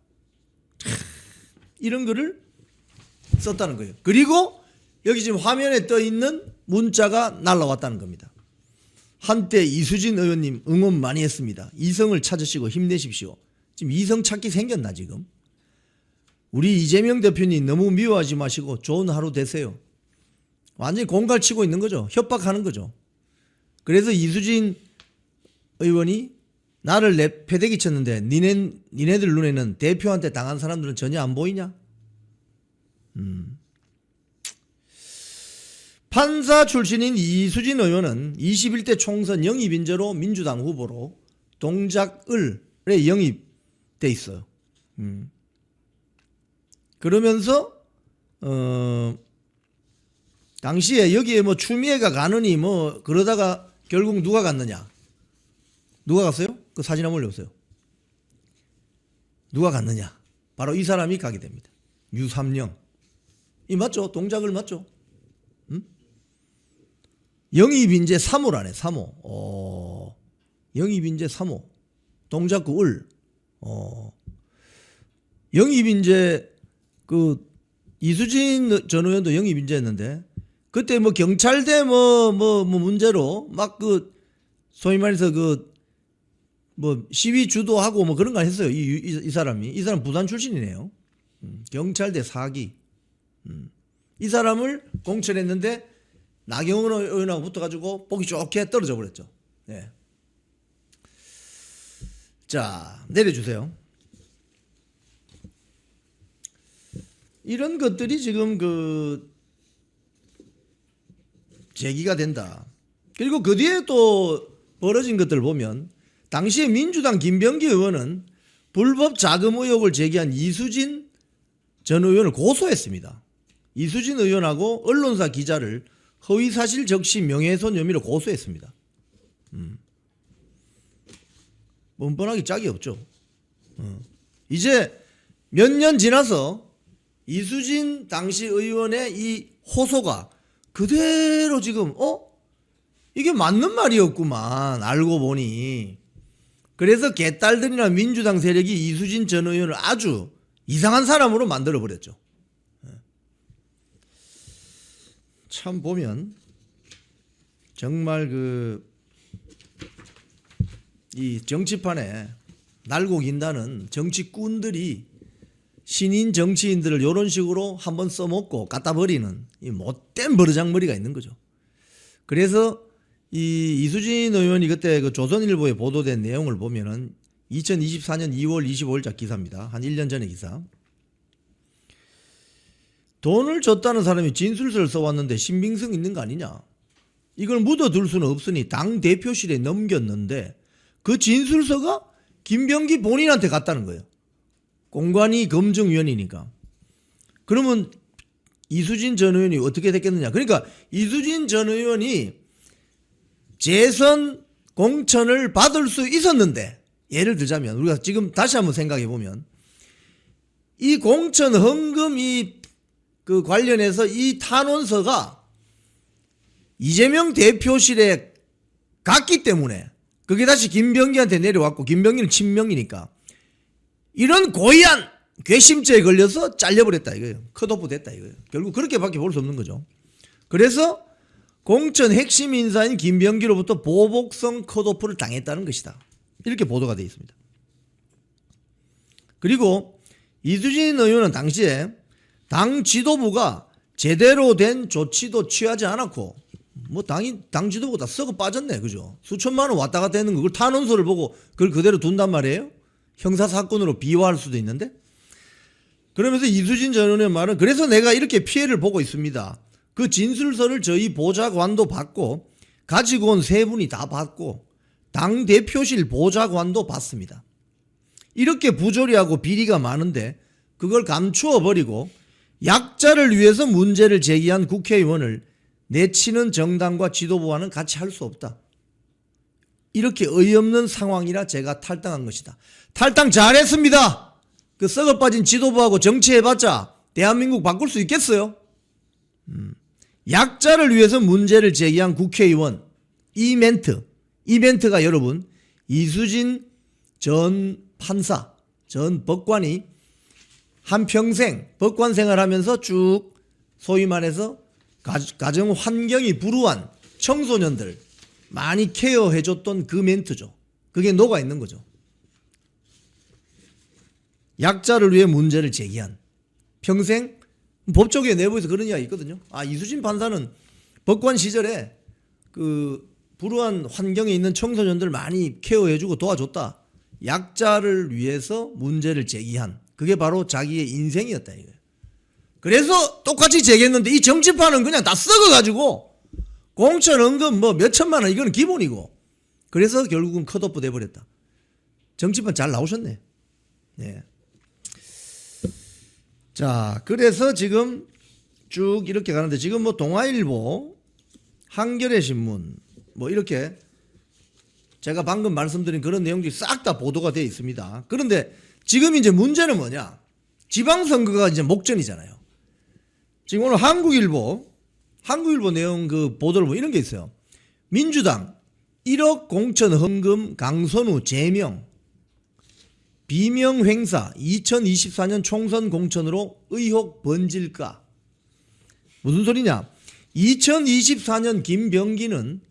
이런 글을 썼다는 거예요. 그리고 여기 지금 화면에 떠 있는 문자가 날라왔다는 겁니다. 한때 이수진 의원님 응원 많이 했습니다. 이성을 찾으시고 힘내십시오. 지금 이성 찾기 생겼나 지금? 우리 이재명 대표님 너무 미워하지 마시고 좋은 하루 되세요. 완전히 공갈치고 있는 거죠. 협박하는 거죠. 그래서 이수진 의원이 나를 패대기 쳤는데 니네들 눈에는 대표한테 당한 사람들은 전혀 안 보이냐? 판사 출신인 이수진 의원은 21대 총선 영입인재로 민주당 후보로 동작을에 영입돼 있어요. 그러면서 당시에 여기에 뭐 추미애가 가느니 뭐 그러다가 결국 누가 갔느냐? 누가 갔어요? 그 사진 한번 올려보세요. 누가 갔느냐? 바로 이 사람이 가게 됩니다. 유삼영. 이 맞죠? 동작을 맞죠? 영입인재 3호라네. 3호. 영입인재 3호. 동작구 을. 영입인재 그 이수진 전 의원도 영입인재였는데 그때 뭐 경찰대 뭐 문제로 막 그 소위 말해서 그 뭐 시위 주도하고 뭐 그런 거 했어요. 이 사람이. 이 사람 부산 출신이네요. 경찰대 사기. 이 사람을 공천했는데 나경원 의원하고 붙어가지고 보기 좋게 떨어져 버렸죠. 네. 자, 내려주세요. 이런 것들이 지금 그 제기가 된다. 그리고 그 뒤에 또 벌어진 것들 보면 당시에 민주당 김병기 의원은 불법 자금 의혹을 제기한 이수진 전 의원을 고소했습니다. 이수진 의원하고 언론사 기자를 허위사실 적시 명예훼손 혐의로 고소했습니다. 뻔뻔하기 짝이 없죠. 이제 몇 년 지나서 이수진 당시 의원의 이 호소가 그대로 지금 이게 맞는 말이었구만 알고 보니. 그래서 개딸들이나 민주당 세력이 이수진 전 의원을 아주 이상한 사람으로 만들어버렸죠. 참 보면 정말 이 정치판에 날고 긴다는 정치꾼들이 신인 정치인들을 이런 식으로 한번 써먹고 갖다 버리는 이 못된 버르장머리가 있는 거죠. 그래서 이 이수진 의원이 그때 그 조선일보에 보도된 내용을 보면은 2024년 2월 25일자 기사입니다. 한 1년 전의 기사. 돈을 줬다는 사람이 진술서를 써왔는데 신빙성 있는 거 아니냐. 이걸 묻어둘 수는 없으니 당 대표실에 넘겼는데 그 진술서가 김병기 본인한테 갔다는 거예요. 공관위 검증위원이니까. 그러면 이수진 전 의원이 어떻게 됐겠느냐. 그러니까 이수진 전 의원이 재선 공천을 받을 수 있었는데 예를 들자면 우리가 지금 다시 한번 생각해 보면 이 공천 헌금 그 관련해서 이 탄원서가 이재명 대표실에 갔기 때문에 그게 다시 김병기한테 내려왔고 김병기는 친명이니까 이런 고의한 괘씸죄에 걸려서 잘려버렸다 이거예요. 컷오프 됐다 이거예요. 결국 그렇게밖에 볼 수 없는 거죠. 그래서 공천 핵심 인사인 김병기로부터 보복성 컷오프를 당했다는 것이다. 이렇게 보도가 되어 있습니다. 그리고 이수진 의원은 당시에 당 지도부가 제대로 된 조치도 취하지 않았고 뭐 당 지도부가 다 썩어 빠졌네. 그죠? 수천만 원 왔다 갔다 했는 거 그걸 탄원서를 보고 그걸 그대로 둔단 말이에요. 형사사건으로 비화할 수도 있는데. 그러면서 이수진 전 의원의 말은 그래서 내가 이렇게 피해를 보고 있습니다. 그 진술서를 저희 보좌관도 받고 가지고 온 세 분이 다 받고 당대표실 보좌관도 받습니다. 이렇게 부조리하고 비리가 많은데 그걸 감추어 버리고 약자를 위해서 문제를 제기한 국회의원을 내치는 정당과 지도부와는 같이 할 수 없다. 이렇게 어이없는 상황이라 제가 탈당한 것이다. 탈당 잘했습니다. 그 썩어 빠진 지도부하고 정치해봤자 대한민국 바꿀 수 있겠어요? 약자를 위해서 문제를 제기한 국회의원 이 멘트가 여러분 이수진 전 판사 전 법관이 한평생 법관 생활하면서 쭉 소위 말해서 가정 환경이 불우한 청소년들 많이 케어해줬던 그 멘트죠. 그게 녹아있는 거죠. 약자를 위해 문제를 제기한 평생 법조계 내부에서 그런 이야기 있거든요. 아, 이수진 판사는 법관 시절에 그 불우한 환경에 있는 청소년들 많이 케어해주고 도와줬다. 약자를 위해서 문제를 제기한 그게 바로 자기의 인생이었다 이거예요. 그래서 똑같이 제기했는데 이 정치판은 그냥 다 썩어가지고 공천 헌금 뭐 몇천만 원 이거는 기본이고 그래서 결국은 컷오프 돼버렸다. 정치판 잘 나오셨네. 네. 자, 그래서 지금 쭉 이렇게 가는데 지금 뭐 동아일보, 한겨레 신문 뭐 이렇게 제가 방금 말씀드린 그런 내용들이 싹 다 보도가 되어 있습니다. 그런데 지금 이제 문제는 뭐냐? 지방선거가 이제 목전이잖아요. 지금 오늘 한국일보 내용 그 보도를 보면 이런 게 있어요. 민주당 1억 공천 헌금 강선우 제명 비명 횡사 2024년 총선 공천으로 의혹 번질까? 무슨 소리냐? 2024년 김병기는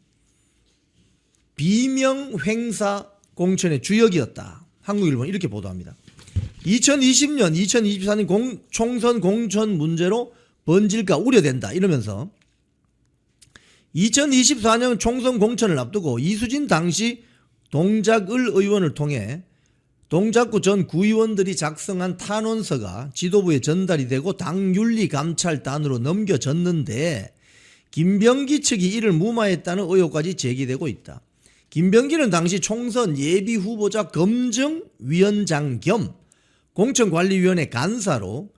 비명 횡사 공천의 주역이었다. 한국일보는 이렇게 보도합니다. 2020년, 2024년 총선 공천 문제로 번질까 우려된다. 이러면서 2024년 총선 공천을 앞두고 이수진 당시 동작을 의원을 통해 동작구 전 구의원들이 작성한 탄원서가 지도부에 전달이 되고 당윤리감찰단으로 넘겨졌는데 김병기 측이 이를 무마했다는 의혹까지 제기되고 있다. 김병기는 당시 총선 예비후보자 검증위원장 겸 공천관리위원회 간사로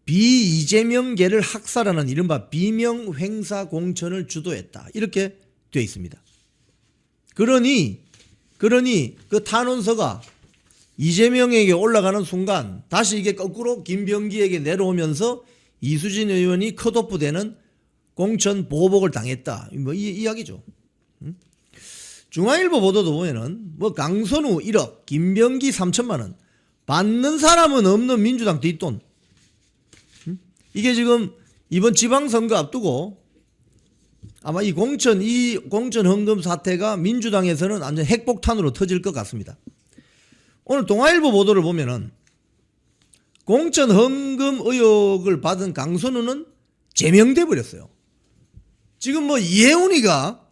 비이재명계를 학살하는 이른바 비명횡사 공천을 주도했다. 이렇게 되어 있습니다. 그러니 그 탄원서가 이재명에게 올라가는 순간 다시 이게 거꾸로 김병기에게 내려오면서 이수진 의원이 컷오프 되는 공천 보복을 당했다. 뭐 이 이야기죠. 중앙일보 보도도 보면은 뭐 강선우 1억, 김병기 3천만 원 받는 사람은 없는 민주당 뒷돈. 이게 지금 이번 지방선거 앞두고 아마 이 공천 헌금 사태가 민주당에서는 완전 핵폭탄으로 터질 것 같습니다. 오늘 동아일보 보도를 보면은 공천 헌금 의혹을 받은 강선우는 제명돼 버렸어요. 지금 뭐 이해운이가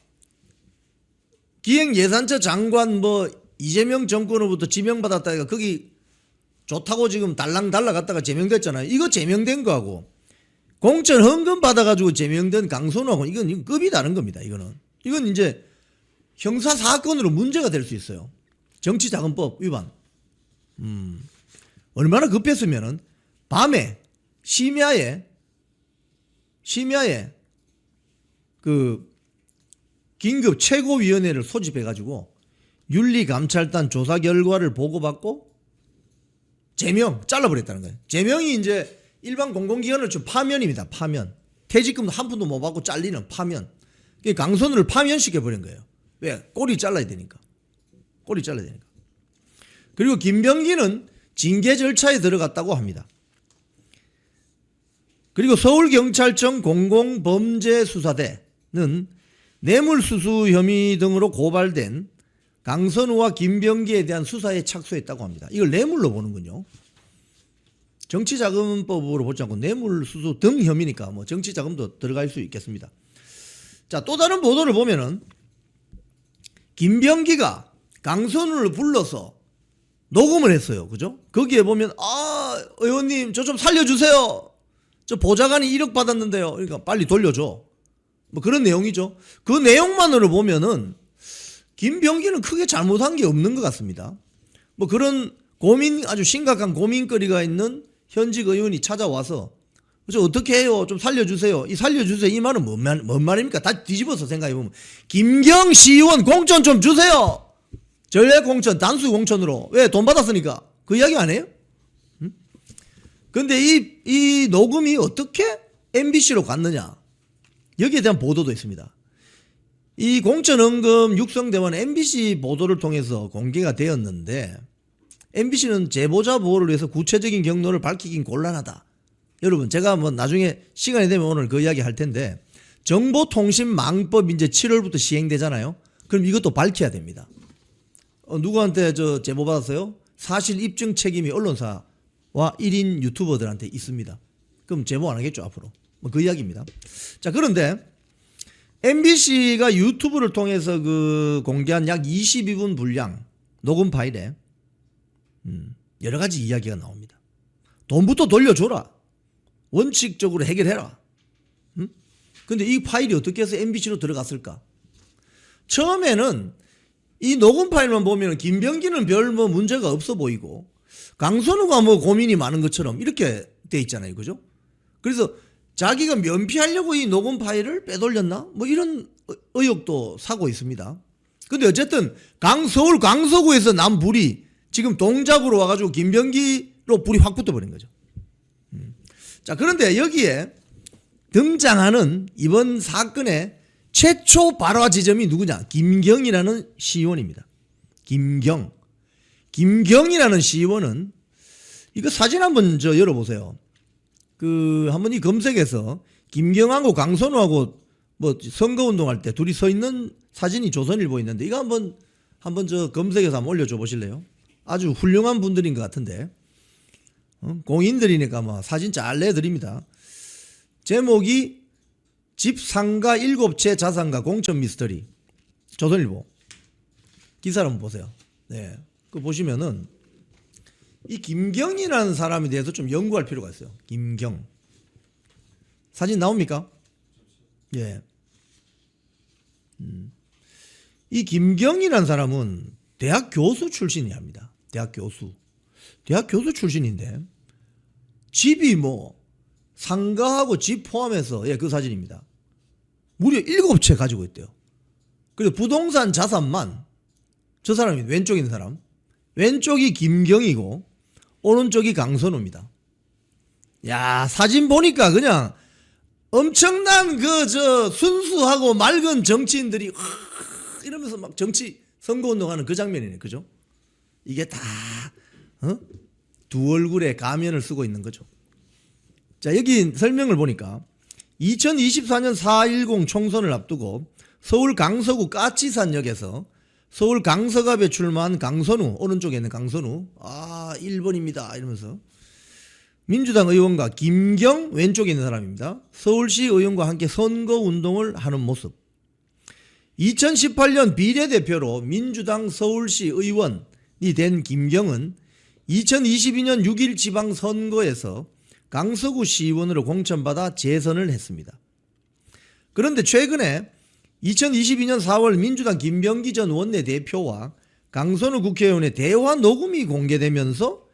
기획예산처 장관 뭐 이재명 정권으로부터 지명받았다가 거기 좋다고 지금 달랑 달라갔다가 제명됐잖아요. 이거 제명된 거하고 공천 헌금 받아가지고 제명된 강선우하고 이건 급이 다른 겁니다. 이건 이제 형사 사건으로 문제가 될 수 있어요. 정치자금법 위반. 얼마나 급했으면은 밤에 심야에 그 긴급 최고위원회를 소집해가지고 윤리감찰단 조사 결과를 보고받고 제명 잘라버렸다는 거예요. 제명이 이제 일반 공공기관을 좀 파면입니다. 파면. 퇴직금도 한 푼도 못 받고 잘리는 파면. 강선우를 파면시켜버린 거예요. 왜? 꼬리 잘라야 되니까. 그리고 김병기는 징계 절차에 들어갔다고 합니다. 그리고 서울경찰청 공공범죄수사대는 뇌물수수 혐의 등으로 고발된 강선우와 김병기에 대한 수사에 착수했다고 합니다. 이걸 뇌물로 보는군요. 정치자금법으로 보지 않고 뇌물수수 등 혐의니까 뭐 정치자금도 들어갈 수 있겠습니다. 자, 또 다른 보도를 보면은 김병기가 강선우를 불러서 녹음을 했어요. 그죠? 거기에 보면 의원님 저 좀 살려주세요. 저 보좌관이 1억 받았는데요. 그러니까 빨리 돌려줘. 뭐 그런 내용이죠. 그 내용만으로 보면은 김병기는 크게 잘못한 게 없는 것 같습니다. 뭐 그런 아주 심각한 고민거리가 있는 현직 의원이 찾아와서 저 어떻게 해요? 좀 살려주세요. 이 살려주세요. 이 말은 뭔 말입니까? 다 뒤집어서 생각해보면 김경시의원 공천 좀 주세요. 전략 공천, 단수 공천으로. 왜? 돈 받았으니까. 그 이야기 안 해요? 근데 이 녹음이 어떻게 MBC로 갔느냐? 여기에 대한 보도도 있습니다. 이 공천헌금 육성대화는 MBC 보도를 통해서 공개가 되었는데 MBC는 제보자 보호를 위해서 구체적인 경로를 밝히긴 곤란하다. 여러분 제가 뭐 나중에 시간이 되면 오늘 그 이야기 할 텐데 정보통신망법 이제 7월부터 시행되잖아요. 그럼 이것도 밝혀야 됩니다. 누구한테 저 제보 받았어요? 사실 입증 책임이 언론사와 1인 유튜버들한테 있습니다. 그럼 제보 안 하겠죠 앞으로. 뭐 그 이야기입니다. 자, 그런데 MBC가 유튜브를 통해서 그 공개한 약 22분 분량 녹음 파일에 여러 가지 이야기가 나옵니다. 돈부터 돌려줘라. 원칙적으로 해결해라. 근데 이 파일이 어떻게 해서 MBC로 들어갔을까? 처음에는 이 녹음 파일만 보면 김병기는 별 뭐 문제가 없어 보이고 강선우가 뭐 고민이 많은 것처럼 이렇게 돼 있잖아요. 그죠? 그래서 자기가 면피하려고 이 녹음 파일을 빼돌렸나? 뭐 이런 의혹도 사고 있습니다. 근데 어쨌든 서울 강서구에서 난 불이 지금 동작으로 와가지고 김병기로 불이 확 붙어버린 거죠. 자, 그런데 여기에 등장하는 이번 사건의 최초 발화 지점이 누구냐? 김경이라는 시의원입니다. 김경이라는 시의원은 이거 사진 한번 열어보세요. 한번 이 검색해서 김경하고 강선우하고 뭐 선거운동할 때 둘이 서 있는 사진이 조선일보에 있는데 이거 한번 저 검색해서 한번 올려줘 보실래요? 아주 훌륭한 분들인 것 같은데 공인들이니까 뭐 사진 잘 내드립니다. 제목이 집 상가 7채 자산가 공천 미스터리. 조선일보 기사를 한번 보세요. 네, 그 보시면은 이 김경이라는 사람에 대해서 좀 연구할 필요가 있어요. 김경 사진 나옵니까? 예. 이 김경이라는 사람은 대학 교수 출신이랍니다. 대학 교수 출신인데 집이 뭐 상가하고 집 포함해서 그 사진입니다. 무려 7채 가지고 있대요. 그래서 부동산 자산만 저 사람이 왼쪽에 있는 사람 왼쪽이 김경이고 오른쪽이 강선우입니다. 야, 사진 보니까 그냥 엄청난 순수하고 맑은 정치인들이 이러면서 막 정치 선거운동하는 그 장면이네. 그죠? 이게 다 두 얼굴에 가면을 쓰고 있는 거죠. 자, 여기 설명을 보니까 2024년 4.10 총선을 앞두고 서울 강서구 까치산역에서 서울 강서갑에 출마한 강선우, 오른쪽에 있는 강선우, 1번입니다 이러면서 민주당 의원과 김경, 왼쪽에 있는 사람입니다. 서울시 의원과 함께 선거운동을 하는 모습. 2018년 비례대표로 민주당 서울시 의원이 된 김경은 2022년 6.1 지방선거에서 강서구 시의원으로 공천받아 재선을 했습니다. 그런데 최근에 2022년 4월 민주당 김병기 전 원내대표와 강선우 국회의원의 대화 녹음이 공개되면서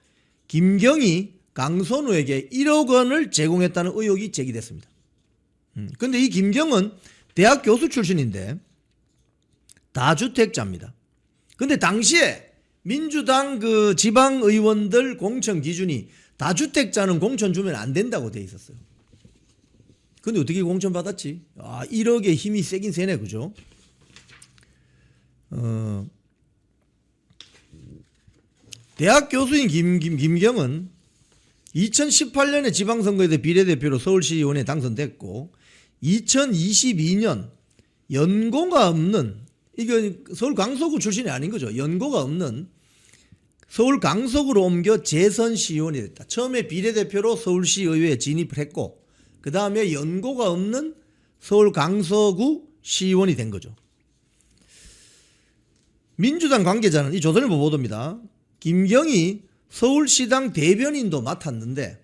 김경이 강선우에게 1억 원을 제공했다는 의혹이 제기됐습니다. 그런데 이 김경은 대학 교수 출신인데 다주택자입니다. 근데 당시에 민주당 지방의원들 공천 기준이 다주택자는 공천 주면 안 된다고 돼 있었어요. 근데 어떻게 공천 받았지? 1억의 힘이 세긴 세네, 그죠? 대학 교수인 김경은 2018년에 지방선거에서 비례대표로 서울시의원에 당선됐고 2022년 연고가 없는, 이게 서울 강서구 출신이 아닌 거죠. 연고가 없는 서울 강서구로 옮겨 재선 시의원이 됐다. 처음에 비례대표로 서울시의회에 진입을 했고 그 다음에 연고가 없는 서울 강서구 시의원이 된 거죠. 민주당 관계자는 이 조선일보 보도입니다. 김경이 서울시당 대변인도 맡았는데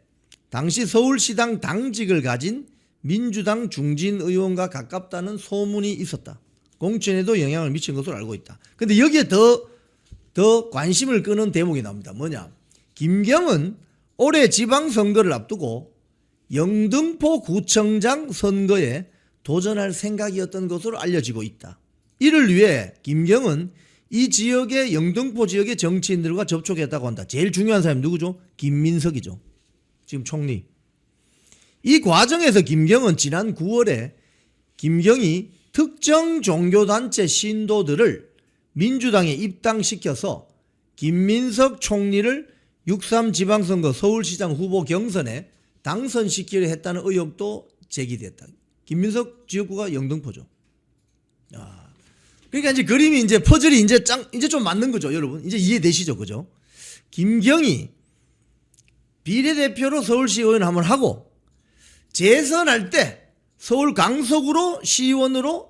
당시 서울시당 당직을 가진 민주당 중진 의원과 가깝다는 소문이 있었다. 공천에도 영향을 미친 것으로 알고 있다. 근데 여기에 더 관심을 끄는 대목이 나옵니다. 뭐냐? 김경은 올해 지방선거를 앞두고 영등포 구청장 선거에 도전할 생각이었던 것으로 알려지고 있다. 이를 위해 김경은 이 지역의 영등포 지역의 정치인들과 접촉했다고 한다. 제일 중요한 사람이 누구죠? 김민석이죠. 지금 총리. 이 과정에서 김경은 지난 9월에 김경이 특정 종교단체 신도들을 민주당에 입당시켜서 김민석 총리를 6.3 지방선거 서울시장 후보 경선에 당선시키려 했다는 의혹도 제기됐다. 김민석 지역구가 영등포죠. 그러니까 이제 그림이 이제 퍼즐이 이제 좀 맞는 거죠, 여러분. 이제 이해되시죠, 그죠? 김경이 비례대표로 서울시 의원 한번 하고 재선할 때 서울 강서구로 시의원으로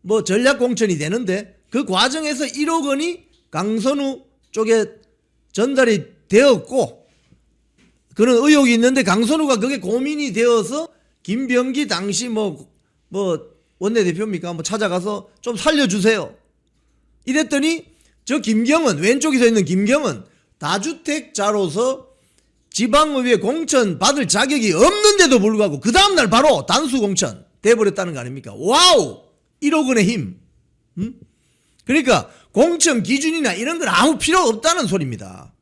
뭐 전략공천이 되는데 그 과정에서 1억 원이 강선우 쪽에 전달이 되었고 그런 의혹이 있는데 강선우가 그게 고민이 되어서 김병기 당시 뭐 원내대표입니까? 뭐 찾아가서 좀 살려주세요. 이랬더니 저 김경은 왼쪽에 서 있는 김경은 다주택자로서 지방의회 공천 받을 자격이 없는데도 불구하고 그 다음날 바로 단수 공천 돼버렸다는 거 아닙니까? 와우! 1억 원의 힘. 그러니까 공천 기준이나 이런 건 아무 필요 없다는 소리입니다.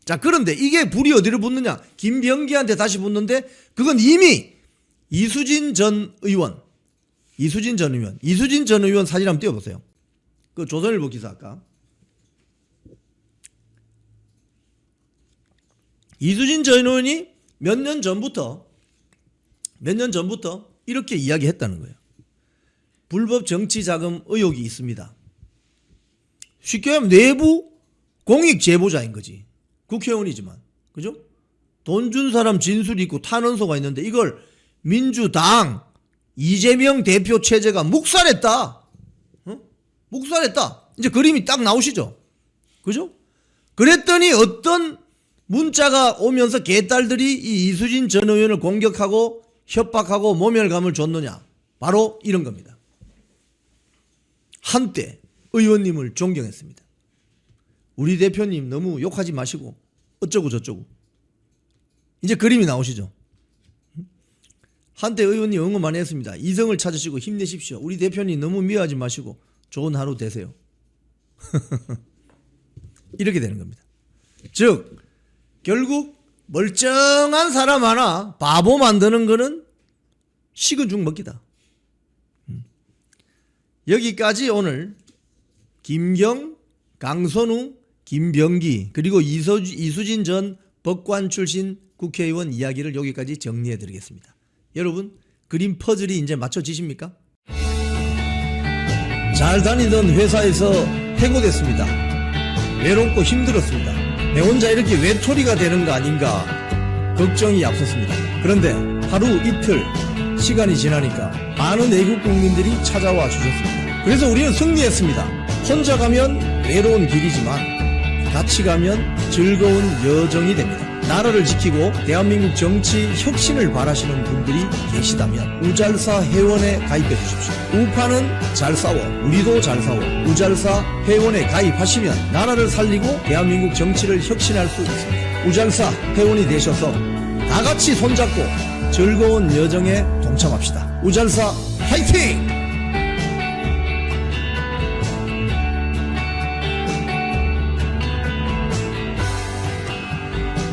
자, 그런데 이게 불이 어디로 붙느냐? 김병기한테 다시 붙는데 그건 이미 이수진 전 의원 사진 한번 띄워보세요. 그 조선일보 기사 아까. 이수진 전 의원이 몇 년 전부터 이렇게 이야기했다는 거예요. 불법 정치 자금 의혹이 있습니다. 쉽게 하면 내부 공익 제보자인 거지. 국회의원이지만. 그죠? 돈 준 사람 진술이 있고 탄원서가 있는데 이걸 민주당 이재명 대표 체제가 묵살했다. 묵살했다. 이제 그림이 딱 나오시죠? 그죠? 그랬더니 어떤 문자가 오면서 개딸들이 이 이수진 전 의원을 공격하고 협박하고 모멸감을 줬느냐? 바로 이런 겁니다. 한때 의원님을 존경했습니다. 우리 대표님 너무 욕하지 마시고 어쩌고 저쩌고. 이제 그림이 나오시죠? 한때 의원님 응원 많이 했습니다. 이성을 찾으시고 힘내십시오. 우리 대표님 너무 미워하지 마시고 좋은 하루 되세요. 이렇게 되는 겁니다. 즉 결국 멀쩡한 사람 하나 바보 만드는 거는 식은 죽 먹기다. 여기까지 오늘 김경, 강선우, 김병기 그리고 이수진 전 법관 출신 국회의원 이야기를 여기까지 정리해 드리겠습니다. 여러분 그림 퍼즐이 이제 맞춰지십니까? 잘 다니던 회사에서 해고됐습니다. 외롭고 힘들었습니다. 내 혼자 이렇게 외톨이가 되는 거 아닌가 걱정이 앞섰습니다. 그런데 하루 이틀 시간이 지나니까 많은 애국 국민들이 찾아와 주셨습니다. 그래서 우리는 승리했습니다. 혼자 가면 외로운 길이지만 같이 가면 즐거운 여정이 됩니다. 나라를 지키고 대한민국 정치 혁신을 바라시는 분들이 계시다면 우잘사 회원에 가입해 주십시오. 우파는 잘 싸워 우리도 잘 싸워 우잘사 회원에 가입하시면 나라를 살리고 대한민국 정치를 혁신할 수 있습니다. 우잘사 회원이 되셔서 다 같이 손잡고 즐거운 여정에 동참합시다. 우잘사 화이팅!